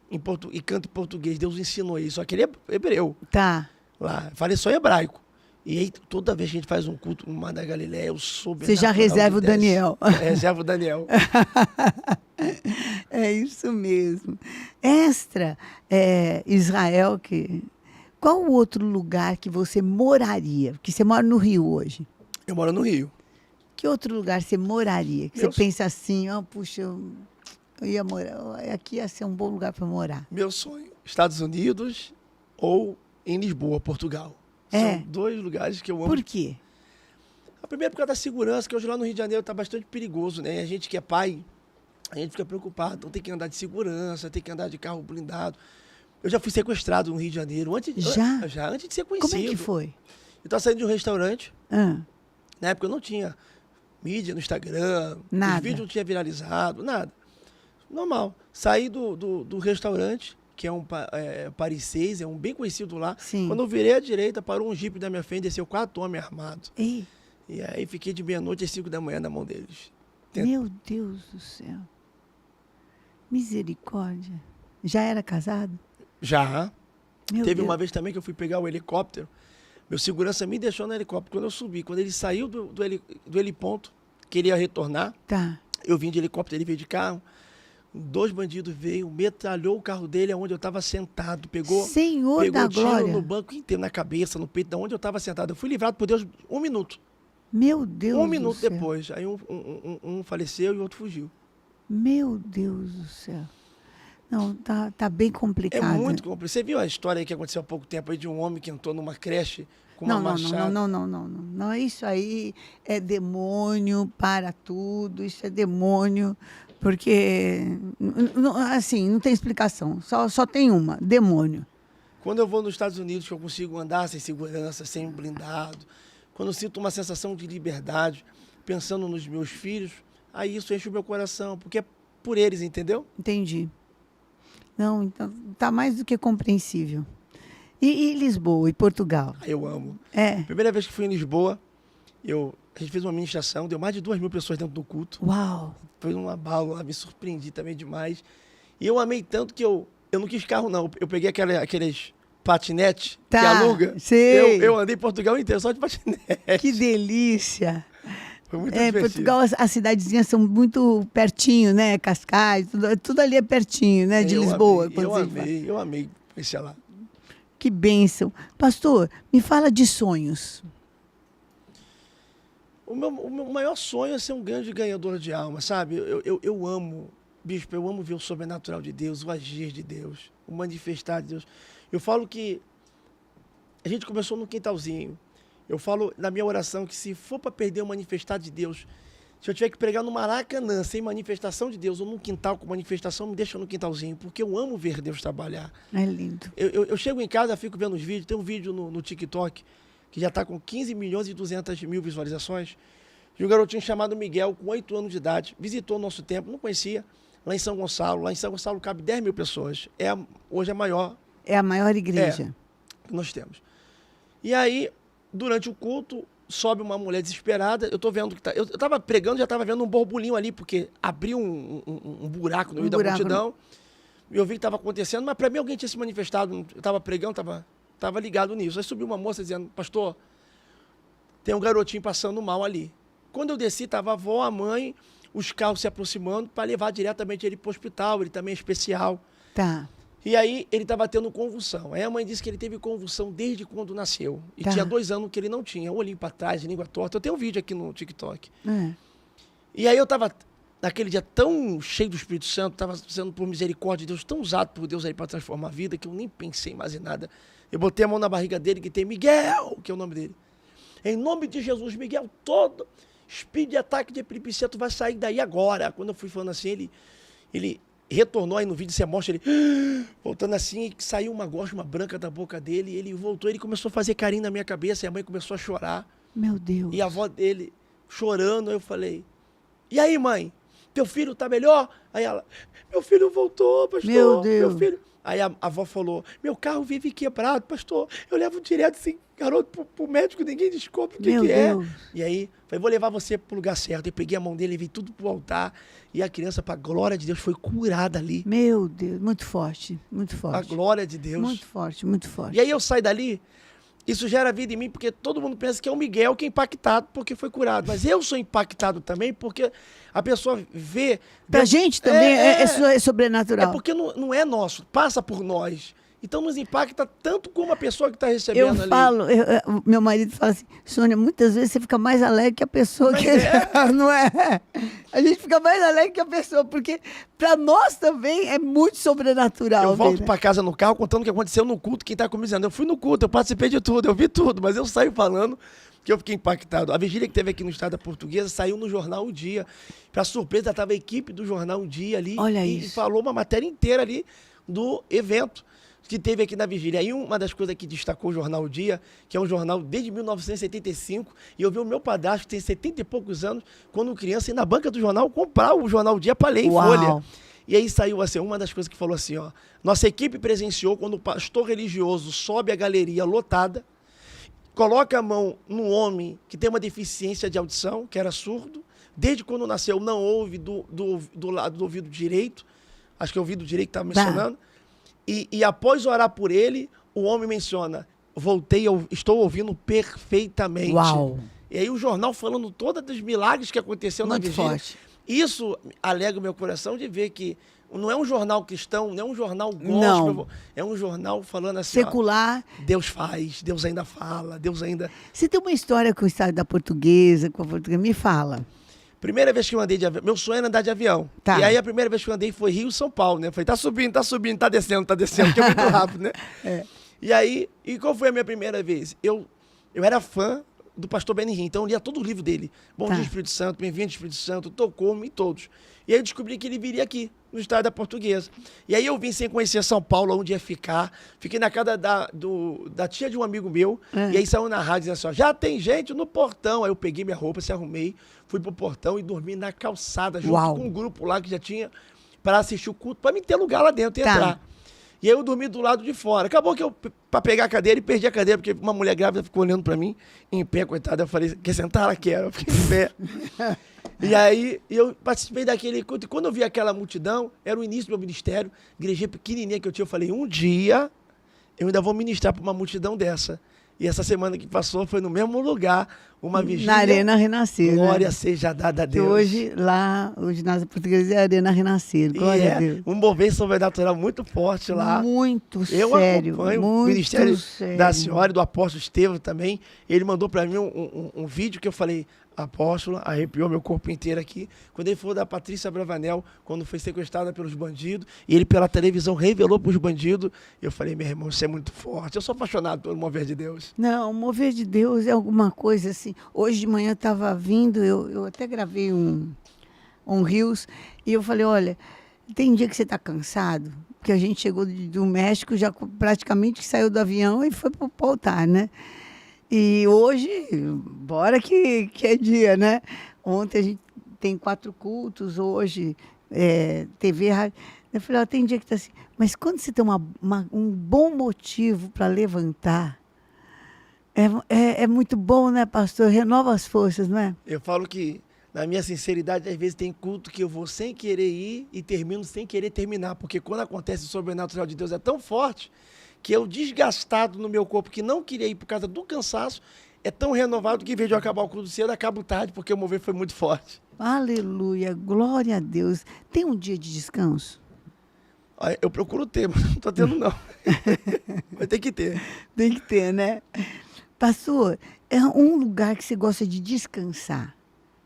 e canta em português. Deus ensinou isso. Só que ele é hebreu Tá. lá. Fala só hebraico. E aí, toda vez que a gente faz um culto no Mar da Galileia, eu soube. Você já reserva o Daniel. Reserva o Daniel. É isso mesmo. Extra, Israel, qual o outro lugar que você moraria? Porque você mora no Rio hoje. Eu moro no Rio. Que outro lugar você moraria? Que Meu você pensa assim, puxa, eu ia morar, aqui ia ser um bom lugar para morar. Meu sonho, Estados Unidos ou em Lisboa, Portugal. São 2 lugares que eu amo. Por quê? A primeira é por causa da segurança, que hoje lá no Rio de Janeiro está bastante perigoso, né? A gente que é pai, a gente fica preocupado. Então tem que andar de segurança, tem que andar de carro blindado. Eu já fui sequestrado no Rio de Janeiro. Antes de ser conhecido. Como é que foi? Eu estava saindo de um restaurante. Ah, Na época eu não tinha mídia no Instagram. Nada. Os vídeos não tinham viralizado, nada. Normal. Saí do restaurante, que é um Paris 6, é um bem conhecido lá. Sim. Quando eu virei à direita, parou um jipe da minha frente, desceu 4 homens armados. ei, E aí fiquei de meia-noite às 5 da manhã na mão deles. meu Deus do céu. Misericórdia. Já era casado? Já. Meu Teve Deus. uma vez também que eu fui pegar o helicóptero. Meu segurança me deixou no helicóptero. Quando eu subi, quando ele saiu do heliponto, que ele ia retornar, Tá. eu vim de helicóptero, ele veio de carro. 2 bandidos veio, metralhou o carro dele onde eu estava sentado. Senhor da tiro glória. no banco inteiro, na cabeça, no peito, de onde eu estava sentado. Eu fui livrado por Deus 1 minuto. Meu Deus 1 do minuto céu. depois. Aí um faleceu e o outro fugiu. Meu Deus do céu. Não, tá bem É complicado. muito complicado. Você viu a história aí que aconteceu há pouco tempo aí de um homem que entrou numa creche com uma Não, machada? não. Isso aí é demônio para tudo. Isso é demônio, porque assim, não tem explicação. Só tem uma, demônio. Quando eu vou nos Estados Unidos, que eu consigo andar sem segurança, sem blindado, quando eu sinto uma sensação de liberdade, pensando nos meus filhos, aí isso enche o meu coração, porque é por eles, entendeu? Entendi. Não, então tá mais do que compreensível. E Lisboa e Portugal? Aí eu amo. É. Primeira vez que fui em Lisboa, a gente fez uma ministração, deu mais de 2.000 pessoas dentro do culto. Uau! Foi um abalo lá, me surpreendi também demais. E eu amei tanto que eu não quis carro, não. Eu peguei aqueles patinete que aluga. Sei. Eu andei Portugal inteiro só de patinete. Que delícia! Foi muito divertido. Portugal, as cidadezinhas são muito pertinho, né? Cascais, tudo ali é pertinho, né? De Lisboa. Eu amei esse lá. Que bênção. Pastor, me fala de sonhos. O meu maior sonho é ser um grande ganhador de alma, sabe? Eu amo, bispo, eu amo ver o sobrenatural de Deus, o agir de Deus, o manifestar de Deus. Eu falo que a gente começou no quintalzinho. Eu falo na minha oração que se for para perder o manifestar de Deus, se eu tiver que pregar no Maracanã sem manifestação de Deus, ou num quintal com manifestação, me deixa no quintalzinho, porque eu amo ver Deus trabalhar. É lindo. Eu chego em casa, fico vendo os vídeos, tem um vídeo no TikTok que já está com 15 milhões e 200 mil visualizações, de um garotinho chamado Miguel, com 8 anos de idade, visitou o nosso templo, não conhecia, lá em São Gonçalo. Lá em São Gonçalo cabe 10 mil pessoas. Hoje é a maior É a maior igreja. que nós temos. E aí, durante o culto, sobe uma mulher desesperada. Eu tô vendo que eu estava pregando, já estava vendo um borbulinho ali, porque abriu um buraco no meio da multidão. Eu vi que estava acontecendo, mas para mim alguém tinha se manifestado. Eu estava pregando, estava ligado nisso. Aí subiu uma moça dizendo: pastor, tem um garotinho passando mal ali. Quando eu desci, estava a avó, a mãe, os carros se aproximando para levar diretamente ele para o hospital. Ele também é especial. Tá. E aí ele estava tendo convulsão. Aí a mãe disse que ele teve convulsão desde quando nasceu. E tinha 2 anos que ele não tinha. Um olhinho para trás, língua torta. Eu tenho um vídeo aqui no TikTok. E aí eu estava, naquele dia tão cheio do Espírito Santo, estava sendo por misericórdia de Deus, tão usado por Deus aí para transformar a vida, que eu nem pensei mais em nada. Eu botei a mão na barriga dele, que tem Miguel, que é o nome dele. Em nome de Jesus, Miguel, todo espírito de ataque de epilepsia, tu vai sair daí agora. Quando eu fui falando assim, ele retornou aí no vídeo, você mostra ele voltando assim, saiu uma gosma branca da boca dele, ele voltou, ele começou a fazer carinho na minha cabeça, e a mãe começou a chorar. Meu Deus. E a avó dele chorando, aí eu falei, E aí, mãe, teu filho tá melhor? Aí ela, meu filho voltou, pastor. Meu Deus. Meu filho. Aí a avó falou, meu carro vive quebrado, pastor. Eu levo direto assim, garoto, pro médico, ninguém descobre o que Meu que é. Deus. E aí, falei, vou levar você pro lugar certo. Eu peguei a mão dele, levei tudo pro altar. E a criança, pra glória de Deus, foi curada ali. Meu Deus, muito forte, muito A forte. glória de Deus. Muito forte, muito forte. E aí eu saio dali, isso gera vida em mim, porque todo mundo pensa que é o Miguel que é impactado porque foi curado. Mas eu sou impactado também porque a pessoa vê... Pra gente também é sobrenatural. É porque não é nosso, passa por nós. Então nos impacta tanto como a pessoa que está recebendo Eu ali. falo, meu marido fala assim, Sônia, muitas vezes você fica mais alegre que a pessoa Mas que... Não é? A gente fica mais alegre que a pessoa, porque para nós também é muito sobrenatural. Eu volto né? para casa no carro contando o que aconteceu no culto, quem está comigo dizendo, eu fui no culto, eu participei de tudo, eu vi tudo, mas eu saio falando que eu fiquei impactado. A vigília que teve aqui no Estado da Portuguesa saiu no Jornal O Dia. Para surpresa, estava a equipe do Jornal O Dia ali. Olha e isso. falou uma matéria inteira ali do evento que teve aqui na vigília. Aí uma das coisas que destacou o Jornal O Dia, que é um jornal desde 1975, e eu vi o meu padrasto, que tem 70 e poucos anos, quando criança, ir na banca do jornal comprar o Jornal O Dia para ler em Uau. folha. E aí saiu assim, uma das coisas que falou assim, ó, nossa equipe presenciou quando o pastor religioso sobe a galeria lotada, coloca a mão num homem que tem uma deficiência de audição, que era surdo, desde quando nasceu não ouve do lado do ouvido direito, acho que é o ouvido direito que estava mencionando, e após orar por ele, o homem menciona, estou ouvindo perfeitamente. Uau. E aí o jornal falando todos os milagres que aconteceu na Muito vigília. forte. Isso alegra o meu coração de ver que não é um jornal cristão, não é um jornal gospel, Não. é um jornal falando assim, ó, Secular. Deus faz, Deus ainda fala, Deus ainda... Você tem uma história com o estado da Portuguesa, com a Portuguesa? Me fala. Primeira vez que eu andei de avião, meu sonho era andar de avião. Tá. E aí a primeira vez que eu andei foi Rio-São Paulo, né? Eu falei, tá subindo, tá descendo, que é muito rápido, né? É. E aí, qual foi a minha primeira vez? Eu era fã do pastor Benny Hinn, então eu lia todo o livro dele. Bom Tá. Dia Espírito Santo, Bem-vindo Espírito Santo, Tocou-me e todos. E aí eu descobri que ele viria aqui, no estado da Portuguesa. E aí eu vim sem conhecer São Paulo, onde ia ficar. Fiquei na casa da tia de um amigo meu. É. E aí saiu na rádio dizendo assim, ó, já tem gente no portão. Aí eu peguei minha roupa, se arrumei, fui pro portão e dormi na calçada, junto Uau. com um grupo lá que já tinha, para assistir o culto, para me ter lugar lá dentro e Tá. entrar. E aí eu dormi do lado de fora. Acabou que eu, para pegar a cadeira, e perdi a cadeira, porque uma mulher grávida ficou olhando para mim, em pé, coitada. Eu falei, quer sentar? Ela quer. Eu fiquei em pé. E aí eu participei daquele culto. E quando eu vi aquela multidão, era o início do meu ministério, igrejinha pequenininha que eu tinha, eu falei, um dia eu ainda vou ministrar para uma multidão dessa. E essa semana que passou foi no mesmo lugar, uma vigília. Na Arena Renascer. Glória né? seja dada a Que Deus. hoje, lá, o ginásio português é a Arena Renascer. E Glória a é Deus. um mover sobrenatural muito forte lá. Muito Eu sério. acompanho muito o ministério sério. da senhora e do apóstolo Estevão também. Ele mandou para mim um vídeo que eu falei, apóstolo, arrepiou meu corpo inteiro aqui. Quando ele falou da Patrícia Bravanel, quando foi sequestrada pelos bandidos, e ele pela televisão revelou para os bandidos, eu falei, meu irmão, isso é muito forte. Eu sou apaixonado pelo mover de Deus. Não, o mover de Deus é alguma coisa assim. Hoje de manhã eu estava vindo, eu até gravei um Reels, e eu falei, olha, tem dia que você está cansado, porque a gente chegou do México, já praticamente saiu do avião e foi para o altar, né? E hoje, bora que é dia, né? Ontem a gente tem 4 cultos, hoje TV, rádio. Eu falei, ó, tem dia que está assim, mas quando você tem um bom motivo para levantar, é muito bom, né, pastor? Renova as forças, não é? Eu falo que, na minha sinceridade, às vezes tem culto que eu vou sem querer ir e termino sem querer terminar, porque quando acontece o sobrenatural de Deus é tão forte que eu, desgastado no meu corpo, que não queria ir por causa do cansaço, é tão renovado que, em vez de eu acabar o culto cedo, acabo tarde, porque o mover foi muito forte. Aleluia, glória a Deus. Tem um dia de descanso? Eu procuro ter, mas não estou tendo, não. Vai ter que ter. Tem que ter, né? Pastor, é um lugar que você gosta de descansar.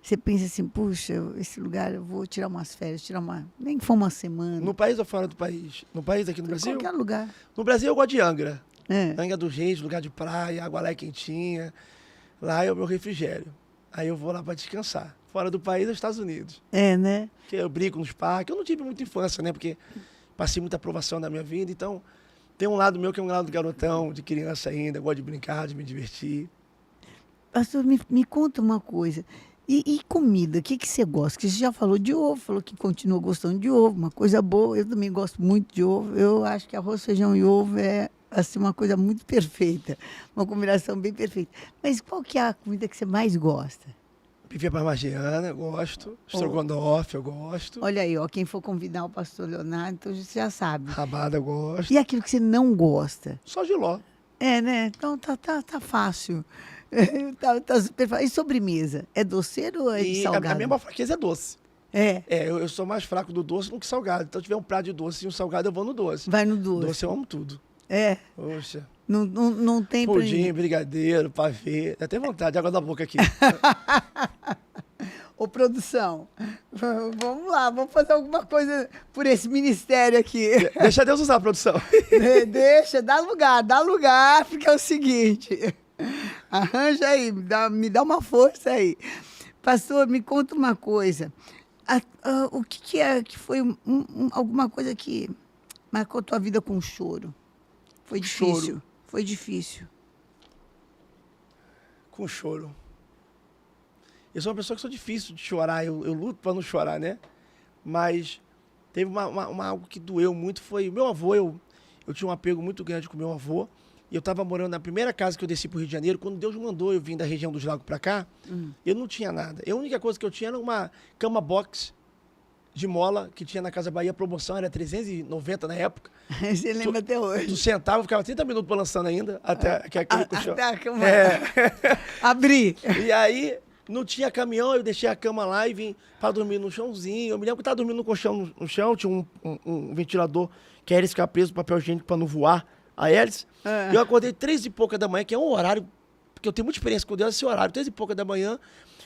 Você pensa assim, puxa, esse lugar eu vou tirar umas férias, nem que for uma semana. No país ou fora do país? No país, aqui no Brasil? Em qualquer lugar. No Brasil eu gosto de Angra. É. Angra dos Reis, lugar de praia, água lá é quentinha. Lá é o meu refrigério. Aí eu vou lá para descansar. Fora do país é os Estados Unidos. É, né? Porque eu brinco nos parques. Eu não tive muita infância, né? Porque passei muita aprovação na minha vida. Então, tem um lado meu que é um lado garotão, de criança ainda. Gosto de brincar, de me divertir. Pastor, me conta uma coisa. E comida, o que que você gosta? Que você já falou de ovo, falou que continua gostando de ovo, uma coisa boa. Eu também gosto muito de ovo. Eu acho que arroz, feijão e ovo é assim uma coisa muito perfeita, uma combinação bem perfeita. Mas qual que é a comida que você mais gosta? Bife à parmegiana, eu gosto. Oh, Estrogonofe, eu gosto. olha aí, ó, quem for convidar o pastor Leonardo, então você já sabe. Rabada, eu gosto. E aquilo que você não gosta? Só jiló. É, né? Então tá fácil. Tá super fácil. E sobremesa? É doceiro ou é de E salgado? a minha maior fraqueza é doce. É, Eu sou mais fraco do doce do que salgado. Então, se tiver um prato de doce e um salgado, eu vou no doce. vai no doce. Doce eu amo tudo. É, Poxa. não tem pra Pudim, ninguém. brigadeiro, pavê. Dá até vontade, água da boca aqui. Ô, produção, vamos lá, vamos fazer alguma coisa por esse ministério aqui. Deixa Deus usar a produção. Deixa, dá lugar, porque é o seguinte. Arranja aí, me dá uma força aí. Pastor, me conta uma coisa. O que é que foi alguma coisa que marcou tua vida com choro? Foi difícil. Choro. Foi difícil. Com choro. Eu sou uma pessoa que sou difícil de chorar, eu luto para não chorar, né? Mas teve algo que doeu muito, foi o meu avô, eu tinha um apego muito grande com o meu avô, e eu estava morando na primeira casa que eu desci para o Rio de Janeiro, quando Deus mandou eu vir da região dos Lagos para cá, eu não tinha nada. A única coisa que eu tinha era uma cama box de mola, que tinha na Casa Bahia, promoção era 390 na época. Você lembra até Tu hoje. sentava, ficava 30 minutos balançando ainda, até que aquele colchão... Até a cama É. abrir. E aí, não tinha caminhão, eu deixei a cama lá e vim para dormir no chãozinho. Eu me lembro que eu estava dormindo no colchão no chão, tinha um ventilador que a hélice ficava preso no papel higiênico para não voar a hélice. Eu acordei 3h pouca da manhã, que é um horário, porque eu tenho muita experiência com Deus, esse horário, 3h pouca da manhã,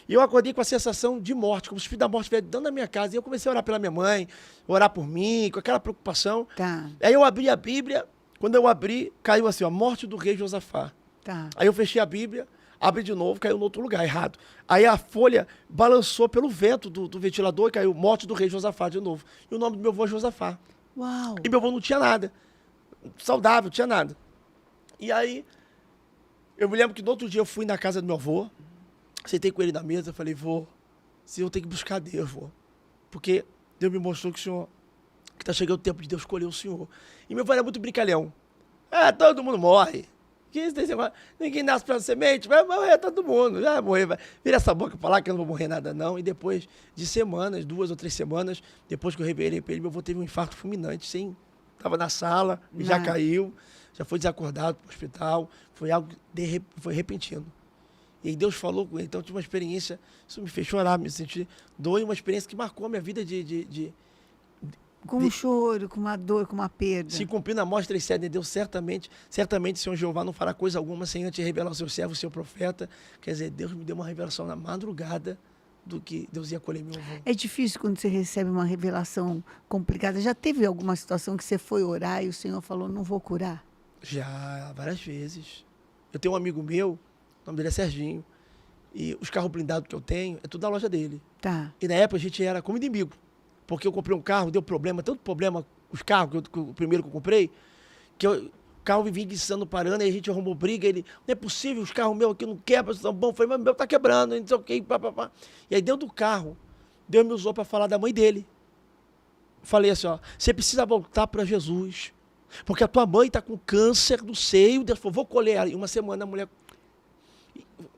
e eu acordei com a sensação de morte, como se o filho da morte estivesse dentro da minha casa. E eu comecei a orar pela minha mãe, orar por mim, com aquela preocupação. Tá, Aí eu abri a Bíblia, quando eu abri, caiu assim, ó, morte do rei Josafá. tá. Aí eu fechei a Bíblia, abri de novo, caiu no outro lugar, errado. Aí a folha balançou pelo vento do ventilador e caiu morte do rei Josafá de novo. E o nome do meu avô é Josafá. Uau. E meu avô não tinha nada. Saudável, não tinha nada. E aí, eu me lembro que no outro dia eu fui na casa do meu avô, sentei com ele na mesa, falei, vô, se eu tenho que buscar Deus, vô. Porque Deus me mostrou que o senhor, que tá chegando o tempo de Deus escolher o senhor. E meu avô era muito brincalhão. Todo mundo morre. Ninguém nasce pra semente, vai morrer todo mundo, vai morrer, vai. Vira essa boca pra lá que eu não vou morrer nada não. E depois de semanas, 2 ou 3 semanas, depois que eu revelei pra ele, meu avô teve um infarto fulminante, sim. Tava na sala, e já caiu, já foi desacordado pro hospital, foi algo, foi repentino. E aí Deus falou com ele, então eu tive uma experiência, isso me fez chorar, me senti dor, uma experiência que marcou a minha vida Com um choro, com uma dor, com uma perda. se cumprir na morte 3:7 de Deus, certamente, o Senhor Jeová não fará coisa alguma sem antes revelar ao seu servo, o seu profeta. Quer dizer, Deus me deu uma revelação na madrugada do que Deus ia acolher meu avô. É difícil quando você recebe uma revelação complicada. Já teve alguma situação que você foi orar e o Senhor falou, não vou curar? Já, várias vezes. Eu tenho um amigo meu, o nome dele é Serginho, e os carros blindados que eu tenho, é tudo da loja dele. Tá. E na época a gente era como inimigo, porque eu comprei um carro, deu problema, tanto problema, os carros, o primeiro que eu comprei, que o carro vivia guiçando, parando, aí a gente arrumou briga, ele, não é possível, os carros meus aqui não quebram, são bons, eu falei, mas o meu tá quebrando, não sei o que, pá. E aí dentro do carro, Deus me usou para falar da mãe dele. Falei assim, ó, você precisa voltar para Jesus, porque a tua mãe tá com câncer no seio, Deus falou, vou colher ela. Em uma semana a mulher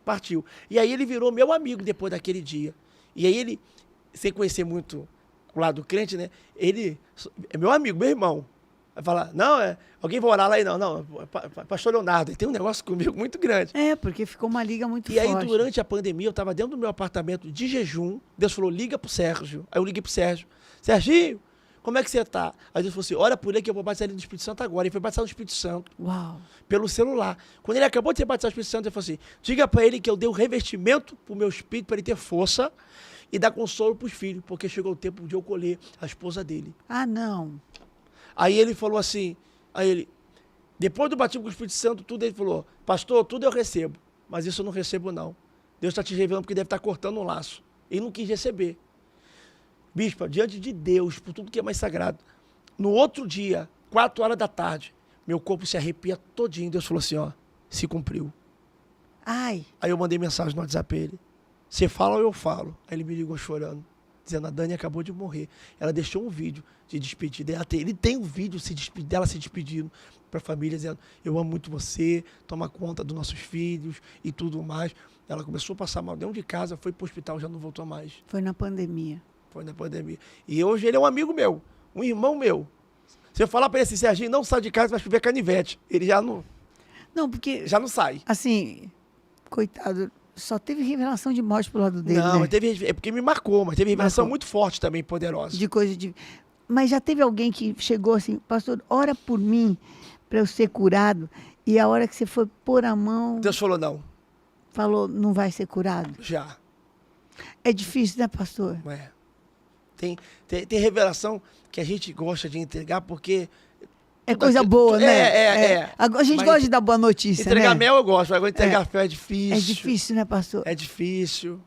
partiu. E aí ele virou meu amigo depois daquele dia. E aí ele, sem conhecer muito o lado do crente, né? Ele é meu amigo, meu irmão. Vai falar, não, alguém vai orar lá aí, não, pastor Leonardo, ele tem um negócio comigo muito grande. É, porque ficou uma liga muito E forte. aí, durante a pandemia, eu estava dentro do meu apartamento de jejum, Deus falou, liga pro Sérgio. Aí eu liguei pro Sérgio, Serginho, como é que você tá? Aí Deus falou assim, ora por ele que eu vou batizar ele no Espírito Santo agora. Ele foi batizado no Espírito Santo. Uau. Pelo celular. Quando ele acabou de ser batizado no Espírito Santo, ele falou assim, diga para ele que eu dei o revestimento pro meu espírito, para ele ter força e dar consolo pros filhos, porque chegou o tempo de eu colher a esposa dele. Ah, não. Aí ele falou assim, depois do batismo com o Espírito Santo, tudo ele falou, pastor, tudo eu recebo, mas isso eu não recebo não. Deus está te revelando porque deve estar cortando um laço. Ele não quis receber. Bispo, diante de Deus, por tudo que é mais sagrado, no outro dia, 4 horas da tarde, meu corpo se arrepia todinho. Deus falou assim, ó, se cumpriu. Ai. Aí eu mandei mensagem no WhatsApp pra ele. Você fala ou eu falo? Aí ele me ligou chorando, dizendo, a Dani acabou de morrer. Ela deixou um vídeo de despedida. Ele tem um vídeo dela se despedindo para a família, dizendo, eu amo muito você, toma conta dos nossos filhos e tudo mais. Ela começou a passar mal dentro de casa, foi para o hospital, já não voltou mais. Foi na pandemia. Foi na pandemia. E hoje ele é um amigo meu, um irmão meu. Se eu falar para ele assim, Serginho, não sai de casa, vai chover canivete. Ele já não Porque sai. assim, coitado, só teve revelação de morte pro lado dele, Não, né? mas é porque me marcou, mas teve revelação muito forte também, poderosa. De coisa de... Mas já teve alguém que chegou assim, pastor, ora por mim para eu ser curado, e a hora que você foi pôr a mão, Deus falou, não. falou, não vai ser curado? Já. É difícil, né, pastor? Não é. Tem revelação que a gente gosta de entregar porque... É coisa boa, né? A gente Mas gosta de dar boa notícia, entregar né? mel eu gosto, agora entregar fé é difícil. É difícil, né, pastor? É difícil.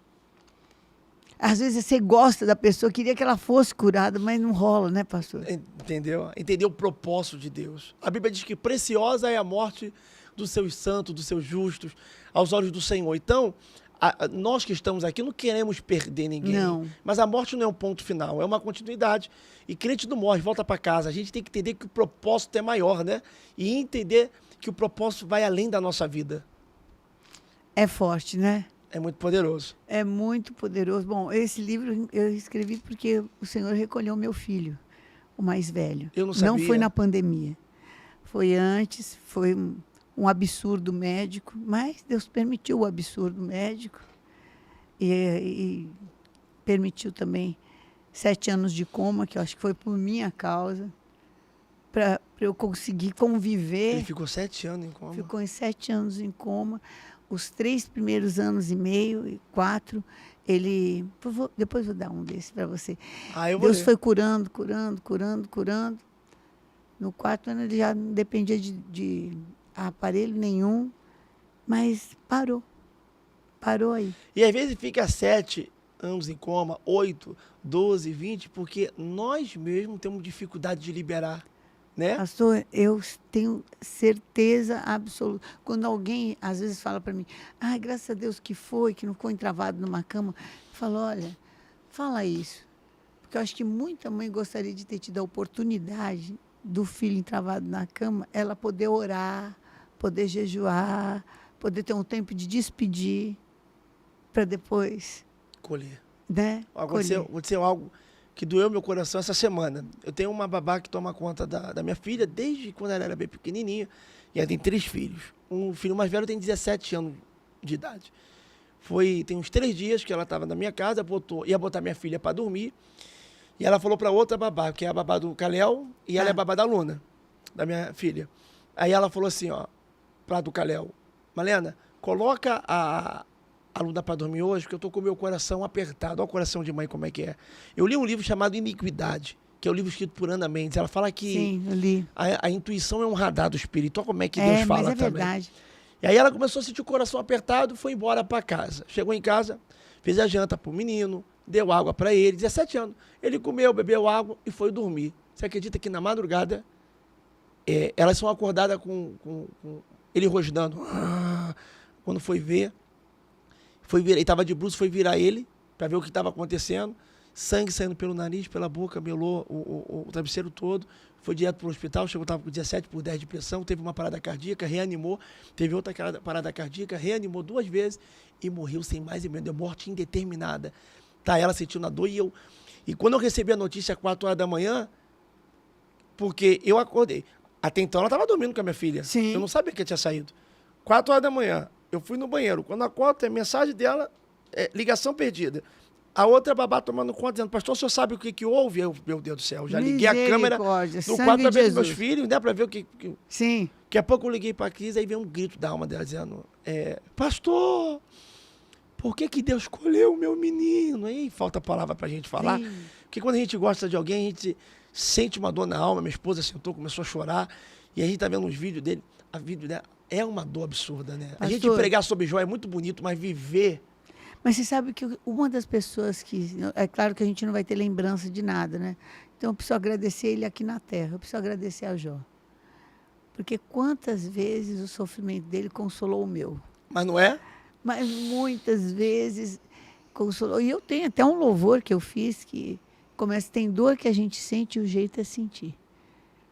Às vezes você gosta da pessoa, queria que ela fosse curada, mas não rola, né, pastor? Entendeu? Entender o propósito de Deus. A Bíblia diz que preciosa é a morte dos seus santos, dos seus justos, aos olhos do Senhor. Então, nós que estamos aqui não queremos perder ninguém. Não. Mas a morte não é um ponto final, é uma continuidade. E crente não morre, volta para casa. A gente tem que entender que o propósito é maior, né? E entender que o propósito vai além da nossa vida. É forte, né? É muito poderoso. É muito poderoso. Bom, esse livro eu escrevi porque o Senhor recolheu meu filho, o mais velho. Eu não sabia. Não foi na pandemia. Foi antes, foi um absurdo médico, mas Deus permitiu o absurdo médico e permitiu também 7 anos de coma, que eu acho que foi por minha causa, para eu conseguir conviver. Ele ficou 7 anos em coma. Ficou em 7 anos em coma. Os 3 primeiros anos e meio, e 4, ele... Depois vou dar um desse para você. Eu vou Deus ler. foi curando. No 4º ano ele já não dependia de aparelho nenhum, mas parou. Parou aí. E às vezes fica 7 anos em coma, 8, 12, 20, porque nós mesmos temos dificuldade de liberar, né? Pastor, eu tenho certeza absoluta. Quando alguém, às vezes, fala para mim, graças a Deus que não ficou entravado numa cama, eu falo, olha, fala isso. Porque eu acho que muita mãe gostaria de ter tido a oportunidade do filho entravado na cama, ela poder orar, poder jejuar, poder ter um tempo de despedir, para depois... Colher. Né? Aconteceu algo que doeu meu coração essa semana. Eu tenho uma babá que toma conta da minha filha desde quando ela era bem pequenininha. E ela tem 3 filhos. Um filho mais velho tem 17 anos de idade. Tem uns 3 dias que ela estava na minha casa, ia botar minha filha para dormir. E ela falou para outra babá, que é a babá do Calel, e ela é a babá da Luna, da minha filha. Aí ela falou assim, para do Calel, Malena, coloca a Luna para dormir hoje, porque eu estou com o meu coração apertado. Olha o coração de mãe como é que é. Eu li um livro chamado Iniquidade, que é um livro escrito por Ana Mendes. Ela fala que Sim, eu li. A intuição é um radar do espírito. Olha como é que Deus fala mas é também. verdade. E aí ela começou a sentir o coração apertado, foi embora para casa. Chegou em casa, fez a janta pro menino, deu água para ele, 17 anos. Ele comeu, bebeu água e foi dormir. Você acredita que na madrugada elas são acordadas com ele rosnando. Quando foi ver, ele estava de bruço, foi virar ele para ver o que estava acontecendo. Sangue saindo pelo nariz, pela boca, melou o travesseiro todo. Foi direto para o hospital, chegou, estava com 17/10 de pressão, teve uma parada cardíaca, reanimou, teve outra parada cardíaca, reanimou 2 vezes e morreu sem mais e menos, deu morte indeterminada. Ela sentindo a dor e quando eu recebi a notícia às 4 horas da manhã, porque eu acordei, até então ela estava dormindo com a minha filha. Sim. Eu não sabia que ela tinha saído. 4 horas da manhã, eu fui no banheiro, quando eu acordo, tem a mensagem dela, ligação perdida. A outra babá tomando conta, dizendo, pastor, o senhor sabe o que houve? Meu Deus do céu, já liguei a câmera no quarto para ver os meus filhos, né, para ver o que... Sim. Daqui a pouco eu liguei para a Cris, aí veio um grito da alma dela, dizendo, pastor, por que Deus escolheu o meu menino? Aí falta a palavra para a gente falar. Sim. Porque quando a gente gosta de alguém, a gente sente uma dor na alma. Minha esposa sentou, começou a chorar, e a gente tá vendo uns vídeos dele, a vídeo dela é uma dor absurda, né? Pastor, a gente pregar sobre Jó é muito bonito, mas viver... Mas você sabe que uma das pessoas que... É claro que a gente não vai ter lembrança de nada, né? Então eu preciso agradecer ele aqui na terra. Eu preciso agradecer a Jó. Porque quantas vezes o sofrimento dele consolou o meu. Mas não é? Mas muitas vezes consolou. E eu tenho até um louvor que eu fiz que começa, tem dor que a gente sente e o jeito é sentir.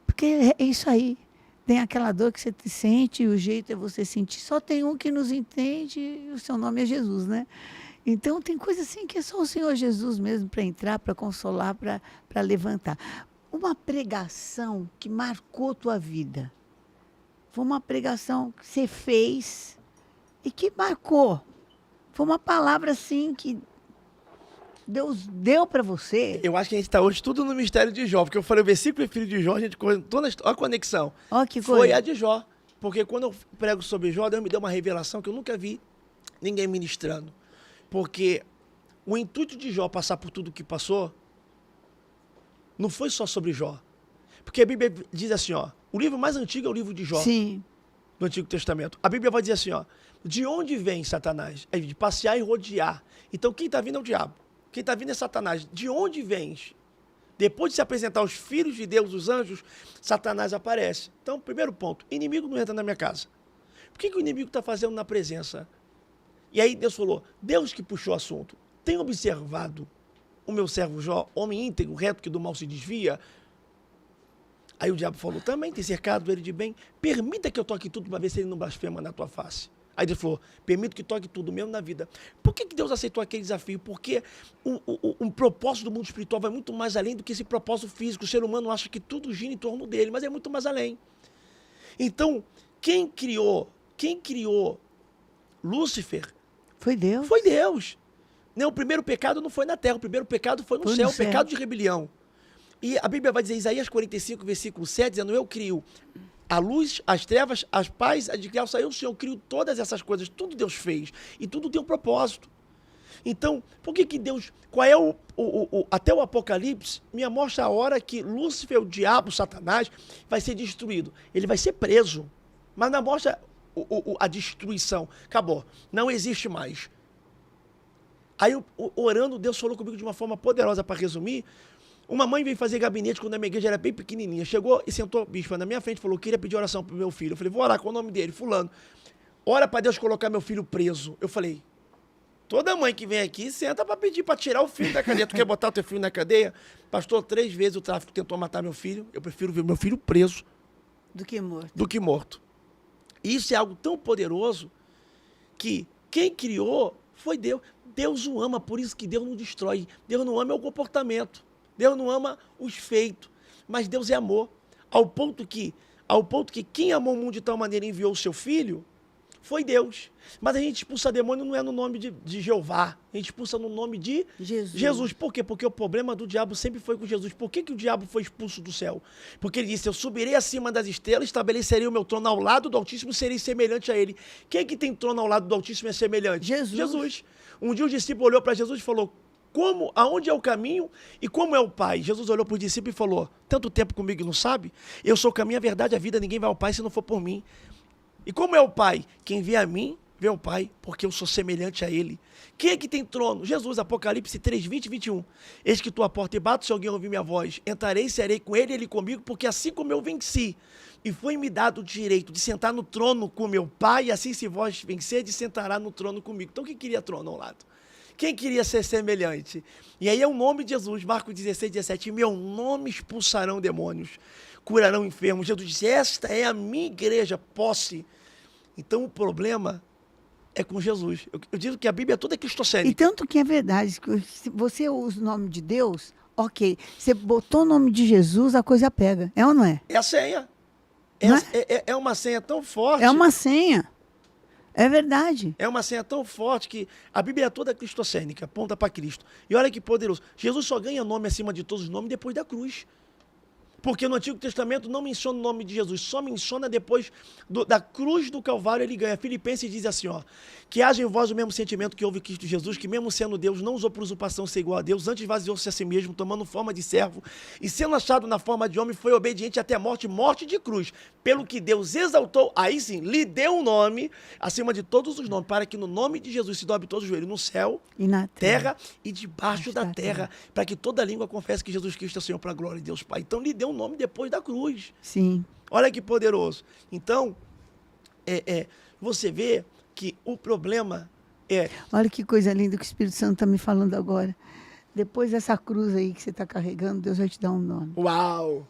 Porque é isso aí. Tem aquela dor que você sente e o jeito é você sentir. Só tem um que nos entende e o seu nome é Jesus, né? Então tem coisa assim que é só o Senhor Jesus mesmo para entrar, para consolar, para levantar. Uma pregação que marcou tua vida. Foi uma pregação que você fez e que marcou. Foi uma palavra assim que Deus deu para você. Eu acho que a gente está hoje tudo no mistério de Jó, porque eu falei o versículo preferido de Jó, a gente contou olha a conexão. Ó, que Foi coisa. a de Jó. Porque quando eu prego sobre Jó, Deus me deu uma revelação que eu nunca vi ninguém ministrando. Porque o intuito de Jó passar por tudo que passou não foi só sobre Jó. Porque a Bíblia diz assim, ó, o livro mais antigo é o livro de Jó, Sim. do Antigo Testamento. A Bíblia vai dizer assim, ó, de onde vem Satanás? É de passear e rodear. Então quem está vindo é o diabo. Quem está vindo é Satanás. De onde vens? Depois de se apresentar aos filhos de Deus, os anjos, Satanás aparece. Então, primeiro ponto, inimigo não entra na minha casa. Por que o inimigo está fazendo na presença? E aí Deus falou, Deus que puxou o assunto, tem observado o meu servo Jó, homem íntegro, reto, que do mal se desvia? Aí o diabo falou, também tem cercado ele de bem, permita que eu toque tudo para ver se ele não blasfema na tua face. Aí Deus falou, permito que toque tudo, mesmo na vida. Por que Deus aceitou aquele desafio? Porque um propósito do mundo espiritual vai muito mais além do que esse propósito físico. O ser humano acha que tudo gira em torno dele, mas é muito mais além. Então, quem criou Lúcifer Foi Deus. foi Deus. Não, o primeiro pecado não foi na terra, o primeiro pecado foi no céu, o pecado de rebelião. E a Bíblia vai dizer, Isaías 45, versículo 7, dizendo, eu crio a luz, as trevas, as paz, a de criar o Senhor, o Senhor criou todas essas coisas, tudo Deus fez, e tudo tem um propósito. Então, por que Deus, qual é até o Apocalipse, me mostra a hora que Lúcifer, o diabo, Satanás, vai ser destruído. Ele vai ser preso, mas não mostra a destruição. Acabou, não existe mais. Aí, orando, Deus falou comigo de uma forma poderosa, para resumir. Uma mãe veio fazer gabinete quando a minha igreja era bem pequenininha. Chegou e sentou, bispa, na minha frente, falou, queria pedir oração pro meu filho. Eu falei, vou orar, qual o nome dele? Fulano. Ora para Deus colocar meu filho preso. Eu falei, toda mãe que vem aqui senta para pedir para tirar o filho da cadeia. Tu quer botar o teu filho na cadeia? Pastor, 3 vezes o tráfico tentou matar meu filho. Eu prefiro ver meu filho preso Do que morto. do que morto. E isso é algo tão poderoso que quem criou foi Deus. Deus o ama, por isso que Deus não destrói. Deus não ama o comportamento. Deus não ama os feitos. Mas Deus é amor. Ao ponto que quem amou o mundo de tal maneira e enviou o seu filho foi Deus. Mas a gente expulsa demônio não é no nome de Jeová. A gente expulsa no nome de Jesus. Por quê? Porque o problema do diabo sempre foi com Jesus. Por que o diabo foi expulso do céu? Porque ele disse, eu subirei acima das estrelas, estabelecerei o meu trono ao lado do Altíssimo, serei semelhante a ele. Quem é que tem trono ao lado do Altíssimo e é semelhante? Jesus. Um dia o discípulo olhou para Jesus e falou, aonde é o caminho e como é o Pai? Jesus olhou para o discípulo e falou, tanto tempo comigo e não sabe? Eu sou o caminho, a verdade, a vida, ninguém vai ao Pai se não for por mim. E como é o Pai? Quem vê a mim, vê o Pai, porque eu sou semelhante a Ele. Quem é que tem trono? Jesus, Apocalipse 3, 20 e 21. Eis que estou à porta e bato, se alguém ouvir minha voz, entrarei, serei com ele, ele comigo, porque assim como eu venci, e foi-me dado o direito de sentar no trono com meu Pai, assim se vós vencerdes, sentará no trono comigo. Então quem queria trono ao lado? Quem queria ser semelhante? E aí é o nome de Jesus, Marcos 16, 17. Em meu nome expulsarão demônios, curarão enfermos. Jesus disse, esta é a minha igreja, posse. Então o problema é com Jesus. Eu digo que a Bíblia toda é cristocêntrica. E tanto que é verdade, que se você usa o nome de Deus, ok. Você botou o nome de Jesus, a coisa pega. É ou não é? É a senha. É uma senha tão forte. É uma senha. É verdade. É uma senha tão forte que a Bíblia é toda cristocêntrica, aponta para Cristo. E olha que poderoso. Jesus só ganha nome acima de todos os nomes depois da cruz. Porque no Antigo Testamento não menciona o nome de Jesus, só menciona depois da cruz do Calvário ele ganha. Filipenses diz assim, ó, que haja em vós o mesmo sentimento que houve em Cristo Jesus, que mesmo sendo Deus, não usou por usurpação ser igual a Deus, antes esvaziou-se a si mesmo, tomando forma de servo, e sendo achado na forma de homem, foi obediente até a morte, morte de cruz. Pelo que Deus exaltou, aí sim, lhe deu um nome, acima de todos os nomes, para que no nome de Jesus se dobre todo o joelho, no céu, e na terra e debaixo da terra, para que toda língua confesse que Jesus Cristo é o Senhor, para a glória de Deus Pai. Então lhe deu um nome depois da cruz. Sim. Olha que poderoso. Então, você vê que o problema É. Olha que coisa linda que o Espírito Santo está me falando agora. Depois dessa cruz aí que você está carregando, Deus vai te dar um nome. Uau!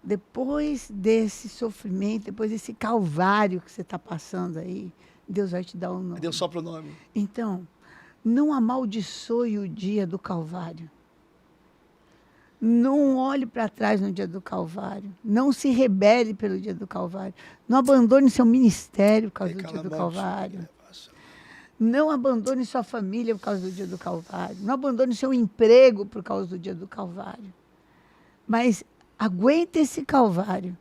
Depois desse sofrimento, depois desse calvário que você está passando aí, Deus vai te dar um nome. Deus só pro nome. Então, não amaldiçoe o dia do calvário. Não olhe para trás no dia do calvário. Não se rebele pelo dia do calvário. Não abandone seu ministério por causa do dia do calvário. Não abandone sua família por causa do dia do calvário. Não abandone seu emprego por causa do dia do calvário. Mas aguente esse calvário.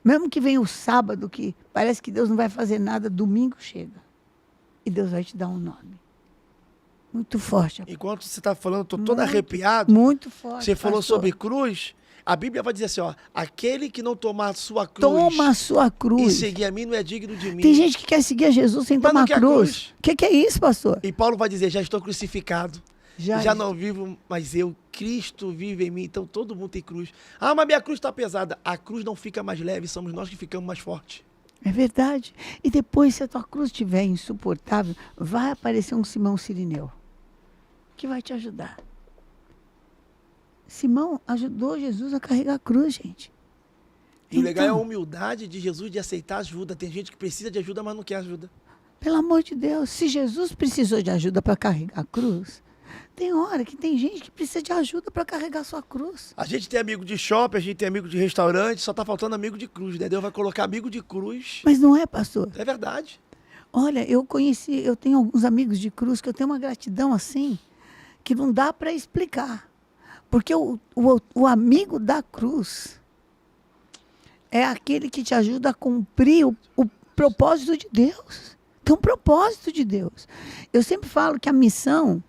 Mesmo que venha o sábado, que parece que Deus não vai fazer nada, domingo chega. E Deus vai te dar um nome. Muito forte. Enquanto você está falando, estou todo arrepiado. Muito forte. Você falou pastor. sobre cruz. A Bíblia vai dizer assim, ó, aquele que não tomar a sua cruz Toma a sua cruz. e seguir a mim não é digno de mim. Tem gente que quer seguir a Jesus sem Mas tomar não quer cruz. O que é isso, pastor? E Paulo vai dizer, já estou crucificado. Já Já não vivo, mas eu, Cristo vive em mim. Então todo mundo tem cruz. Ah, mas minha cruz está pesada. A cruz não fica mais leve, somos nós que ficamos mais fortes. É verdade. E depois, se a tua cruz estiver insuportável, vai aparecer um Simão Cirineu, que vai te ajudar. Simão ajudou Jesus a carregar a cruz, gente. E o legal é a humildade de Jesus de aceitar ajuda. Tem gente que precisa de ajuda, mas não quer ajuda. Pelo amor de Deus, se Jesus precisou de ajuda para carregar a cruz, tem hora que tem gente que precisa de ajuda para carregar a sua cruz. A gente tem amigo de shopping, a gente tem amigo de restaurante, só tá faltando amigo de cruz, né? Deus vai colocar amigo de cruz. Mas não é, pastor? É verdade. Olha, eu tenho alguns amigos de cruz que eu tenho uma gratidão assim, que não dá para explicar. Porque o amigo da cruz é aquele que te ajuda a cumprir o propósito de Deus. Tem um propósito de Deus. Eu sempre falo que a missão,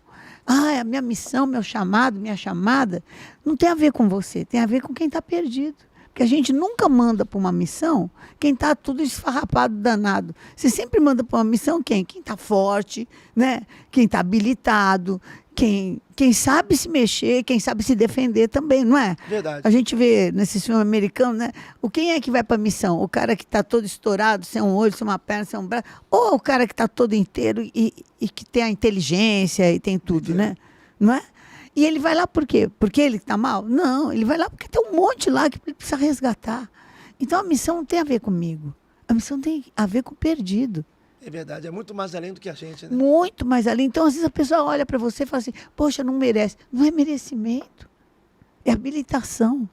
a minha missão, meu chamado, minha chamada, não tem a ver com você, tem a ver com quem está perdido. Porque a gente nunca manda para uma missão quem está tudo esfarrapado, danado. Você sempre manda para uma missão quem? Quem está forte, né? Quem está habilitado, quem sabe se mexer, quem sabe se defender também, não é? Verdade. A gente vê nesse filme americano, né? Quem é que vai para a missão? O cara que está todo estourado, sem um olho, sem uma perna, sem um braço, ou o cara que está todo inteiro e que tem a inteligência e tem tudo, né? Não é? E ele vai lá por quê? Porque ele está mal? Não, ele vai lá porque tem um monte lá que ele precisa resgatar. Então a missão não tem a ver comigo. A missão tem a ver com o perdido. É verdade, é muito mais além do que a gente, né? Muito mais além. Então, às vezes, a pessoa olha para você e fala assim, poxa, não merece. Não é merecimento. É habilitação.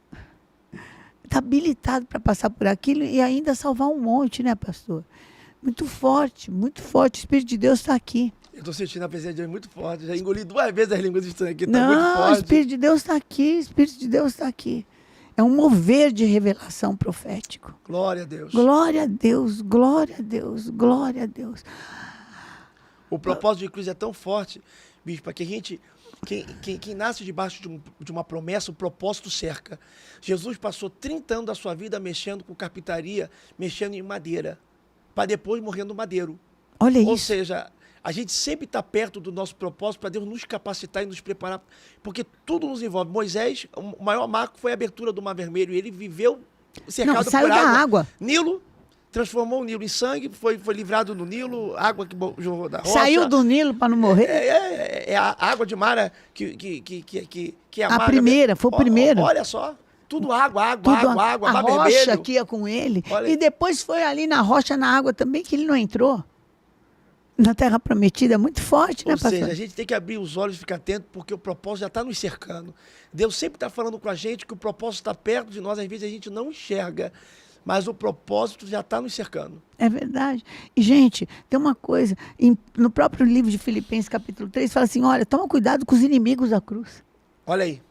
Está habilitado para passar por aquilo e ainda salvar um monte, né, pastor? Muito forte, muito forte. O Espírito de Deus está aqui. Eu estou sentindo a presença de Deus muito forte. Já engoli 2 vezes as línguas estranhas aqui, tá Não, muito forte. o Espírito de Deus está aqui. O Espírito de Deus está aqui. É um mover de revelação profético. Glória a Deus. Glória a Deus, glória a Deus, glória a Deus. O propósito de cruz é tão forte, bispo, que a gente, quem nasce debaixo de uma promessa, o propósito cerca. Jesus passou 30 anos da sua vida mexendo com carpintaria, mexendo em madeira, para depois morrer no madeiro. Olha Ou isso. seja, a gente sempre está perto do nosso propósito para Deus nos capacitar e nos preparar, porque tudo nos envolve. Moisés, o maior marco foi a abertura do Mar Vermelho, e ele viveu cercado por saiu da água. Nilo, transformou o Nilo em sangue, foi livrado no Nilo, água que jorrou da rocha. Saiu do Nilo para não morrer? É a água de Mara que é A primeira, foi o primeiro. Olha só, tudo água, A Mar rocha Vermelho. que ia com ele. Olha. E depois foi ali na rocha, na água também, que ele não entrou. Na Terra Prometida, é muito forte, né, Ou pastor? seja, a gente tem que abrir os olhos e ficar atento, porque o propósito já está nos cercando. Deus sempre está falando com a gente que o propósito está perto de nós, às vezes a gente não enxerga, mas o propósito já está nos cercando. É verdade. E, gente, tem uma coisa, no próprio livro de Filipenses, capítulo 3, fala assim, olha, toma cuidado com os inimigos da cruz. Olha aí,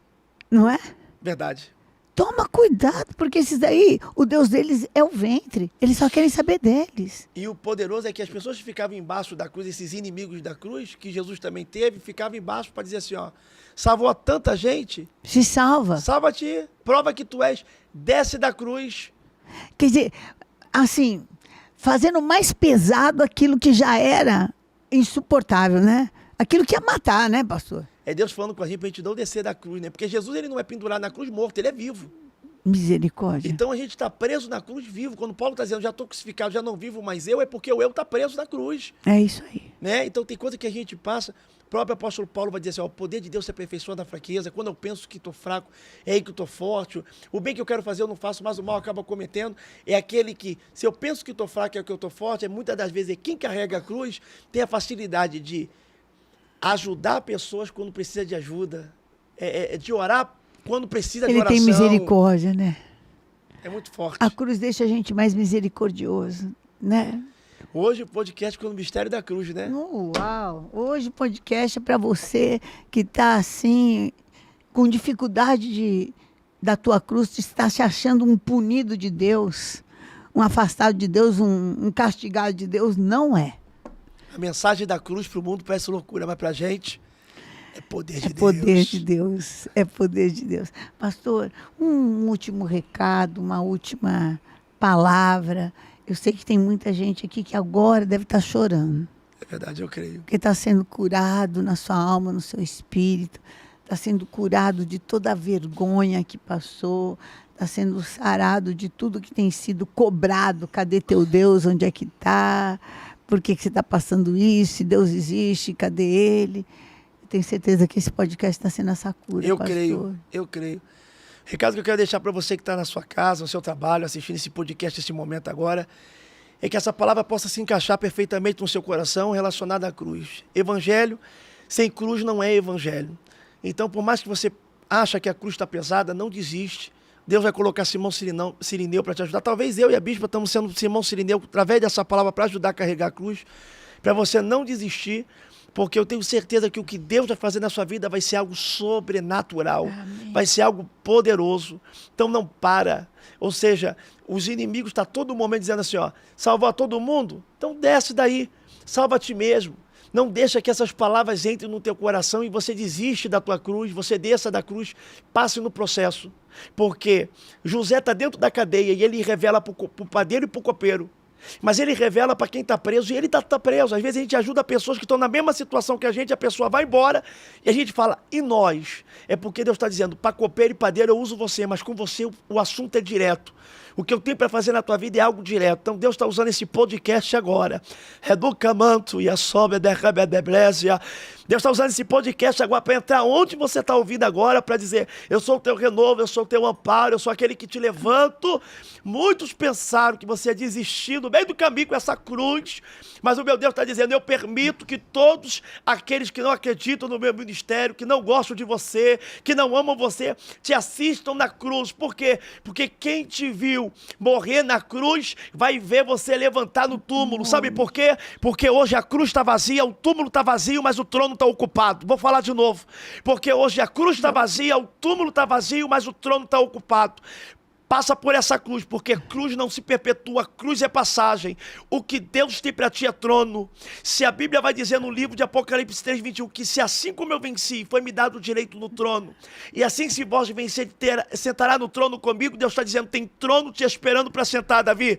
Não é? verdade. Toma cuidado, porque esses daí, o Deus deles é o ventre. Eles só querem saber deles. E o poderoso é que as pessoas que ficavam embaixo da cruz, esses inimigos da cruz, que Jesus também teve, ficavam embaixo para dizer assim, ó, salvou a tanta gente, Se salva. salva-te, prova que tu és, desce da cruz. Quer dizer, assim, fazendo mais pesado aquilo que já era insuportável, né? Aquilo que ia matar, né, pastor? É Deus falando com a gente pra gente não descer da cruz, né? Porque Jesus, ele não é pendurado na cruz morto, ele é vivo. Misericórdia. Então a gente está preso na cruz vivo. Quando Paulo está dizendo, já estou crucificado, já não vivo mais eu, é porque o eu está preso na cruz. É isso aí. Né? Então tem coisa que a gente passa. O próprio apóstolo Paulo vai dizer assim, ó, o poder de Deus se aperfeiçoa na fraqueza. Quando eu penso que estou fraco, é aí que eu estou forte. O bem que eu quero fazer eu não faço, mas o mal eu acabo cometendo. É aquele que, se eu penso que estou fraco, é que eu estou forte. Muitas das vezes quem carrega a cruz tem a facilidade de ajudar pessoas quando precisa de ajuda. De orar quando precisa de oração. Ele tem misericórdia, né? É muito forte. A cruz deixa a gente mais misericordioso, né? Hoje o podcast com o mistério da cruz, né? Uau! Hoje o podcast é para você que está assim, com dificuldade da tua cruz, de estar se achando um punido de Deus, um afastado de Deus, um castigado de Deus. Não é. A mensagem da cruz para o mundo parece loucura, mas para a gente é poder de Deus. É poder de Deus. É poder de Deus. Pastor, um último recado, uma última palavra. Eu sei que tem muita gente aqui que agora deve estar chorando. É verdade, eu creio. Porque está sendo curado na sua alma, no seu espírito. Está sendo curado de toda a vergonha que passou. Está sendo sarado de tudo que tem sido cobrado. Cadê teu Deus? Onde é que está? Por que você está passando isso? Se Deus existe, cadê Ele? Eu tenho certeza que esse podcast está sendo essa cura, Eu pastor. creio, eu creio. Recado que eu quero deixar para você que está na sua casa, no seu trabalho, assistindo esse podcast, esse momento agora, é que essa palavra possa se encaixar perfeitamente no seu coração relacionada à cruz. Evangelho sem cruz não é evangelho. Então, por mais que você acha que a cruz está pesada, não desiste. Deus vai colocar Simão Sirineu para te ajudar. Talvez eu e a bispa estamos sendo Simão Sirineu através dessa palavra para ajudar a carregar a cruz, para você não desistir, porque eu tenho certeza que o que Deus vai fazer na sua vida vai ser algo sobrenatural. Amém. Vai ser algo poderoso. Então não para. Ou seja, os inimigos estão todo momento dizendo assim, ó, salvar todo mundo? Então desce daí, salva a ti mesmo. Não deixa que essas palavras entrem no teu coração e você desiste da tua cruz, você desça da cruz, passe no processo. Porque José está dentro da cadeia e ele revela para o padeiro e para o copeiro. Mas ele revela para quem está preso e ele está preso. Às vezes a gente ajuda pessoas que estão na mesma situação que a pessoa vai embora e a gente fala, e nós? É porque Deus está dizendo, para copeiro e padeiro eu uso você, mas com você o assunto é direto. O que eu tenho para fazer na tua vida é algo direto. Então Deus está usando esse podcast agora. Reducamanto e a sobra da rebedeblésia. Deus está usando esse podcast agora para entrar onde você está ouvindo agora, para dizer, eu sou o teu renovo, eu sou o teu amparo, eu sou aquele que te levanto. Muitos pensaram que você ia desistir no meio do caminho com essa cruz, mas o meu Deus está dizendo, eu permito que todos aqueles que não acreditam no meu ministério, que não gostam de você, que não amam você, te assistam na cruz. Por quê? Porque quem te viu morrer na cruz vai ver você levantar no túmulo. Sabe por quê? Porque hoje a cruz está vazia, o túmulo está vazio, mas o trono está ocupado. Vou falar de novo. Porque hoje a cruz está vazia, o túmulo está vazio, mas o trono está ocupado. Passa por essa cruz, porque cruz não se perpetua, cruz é passagem. O que Deus tem para ti é trono. Se a Bíblia vai dizer no livro de Apocalipse 3:21, que se assim como eu venci, foi-me dado o direito no trono, e assim se vós vencer, sentará no trono comigo, Deus está dizendo, tem trono te esperando para sentar, Davi.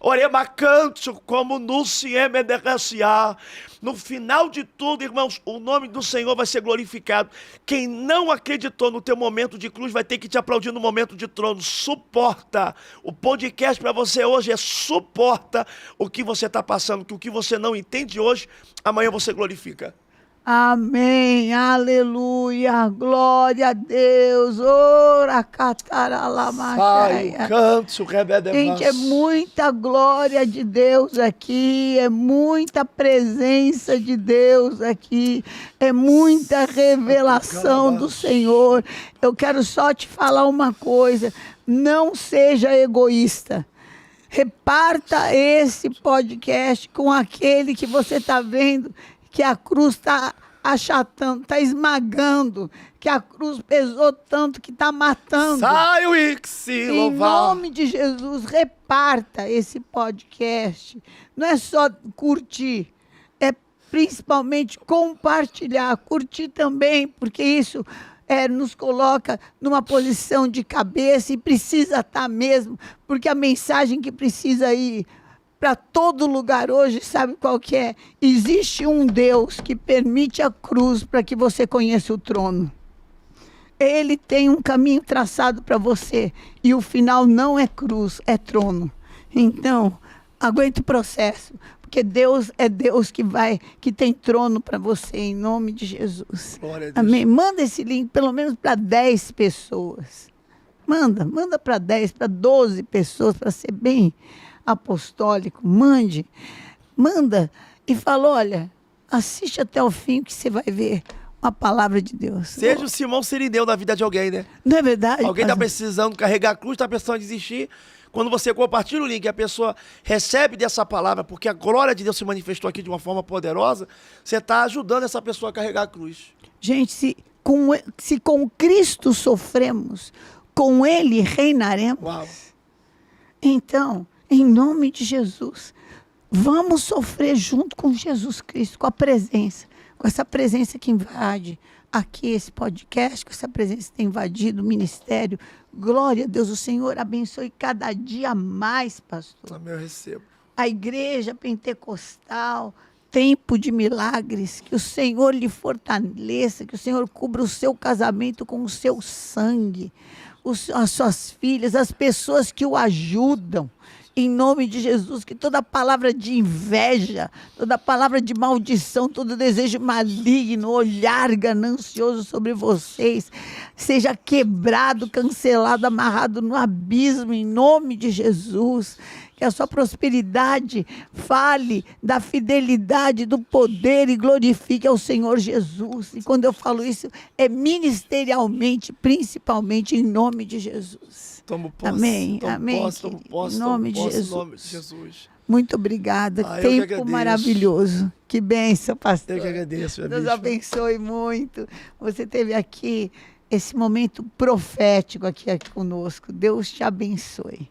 Oremacanto, como no Ciemedereciá. No final de tudo, irmãos, o nome do Senhor vai ser glorificado. Quem não acreditou no teu momento de cruz vai ter que te aplaudir no momento de trono. Suporta. O podcast para você hoje é suporta o que você está passando, que o que você não entende hoje, amanhã você glorifica. Amém, aleluia, glória a Deus. Ora, Sai o canto, gente, é muita glória de Deus aqui, é muita presença de Deus aqui, é muita revelação do Senhor. Eu quero só te falar uma coisa, não seja egoísta. Reparta esse podcast com aquele que você está vendo que a cruz está achatando, está esmagando, que a cruz pesou tanto que está matando. Sai o Ixi, em nome de Jesus, reparta esse podcast. Não é só curtir, é principalmente compartilhar, curtir também, porque isso nos coloca numa posição de cabeça e precisa estar mesmo, porque a mensagem que precisa ir para todo lugar hoje, sabe qual que é? Existe um Deus que permite a cruz para que você conheça o trono. Ele tem um caminho traçado para você. E o final não é cruz, é trono. Então, aguente o processo. Porque Deus é Deus que tem trono para você, em nome de Jesus. Glória a Deus. Amém. Manda esse link pelo menos para 10 pessoas. Manda para 10, para 12 pessoas, para ser bem apostólico. Manda e fala, olha, assiste até o fim que você vai ver uma palavra de Deus. Seja o Simão Sirineu na vida de alguém, né? Não é verdade? Alguém está precisando carregar a cruz, está precisando desistir. Quando você compartilha o link e a pessoa recebe dessa palavra, porque a glória de Deus se manifestou aqui de uma forma poderosa, você está ajudando essa pessoa a carregar a cruz. Gente, se com Cristo sofremos, com Ele reinaremos. Uau. Então, em nome de Jesus, vamos sofrer junto com Jesus Cristo, com essa presença que invade aqui esse podcast, com essa presença que tem invadido o ministério. Glória a Deus, o Senhor abençoe cada dia mais, pastor. Amém, eu recebo. A igreja pentecostal, tempo de milagres, que o Senhor lhe fortaleça, que o Senhor cubra o seu casamento com o seu sangue, as suas filhas, as pessoas que o ajudam. Em nome de Jesus, que toda palavra de inveja, toda palavra de maldição, todo desejo maligno, olhar ganancioso sobre vocês, seja quebrado, cancelado, amarrado no abismo, em nome de Jesus. Que a sua prosperidade fale da fidelidade, do poder e glorifique ao Senhor Jesus. E quando eu falo isso, é ministerialmente, principalmente em nome de Jesus. Tomo posse. Amém. Tomo posse. Em nome de Jesus. Muito obrigada. Tempo maravilhoso. Que bênção, pastor. Eu que agradeço, minha Deus bispa. abençoe muito. Você teve aqui esse momento profético aqui conosco. Deus te abençoe.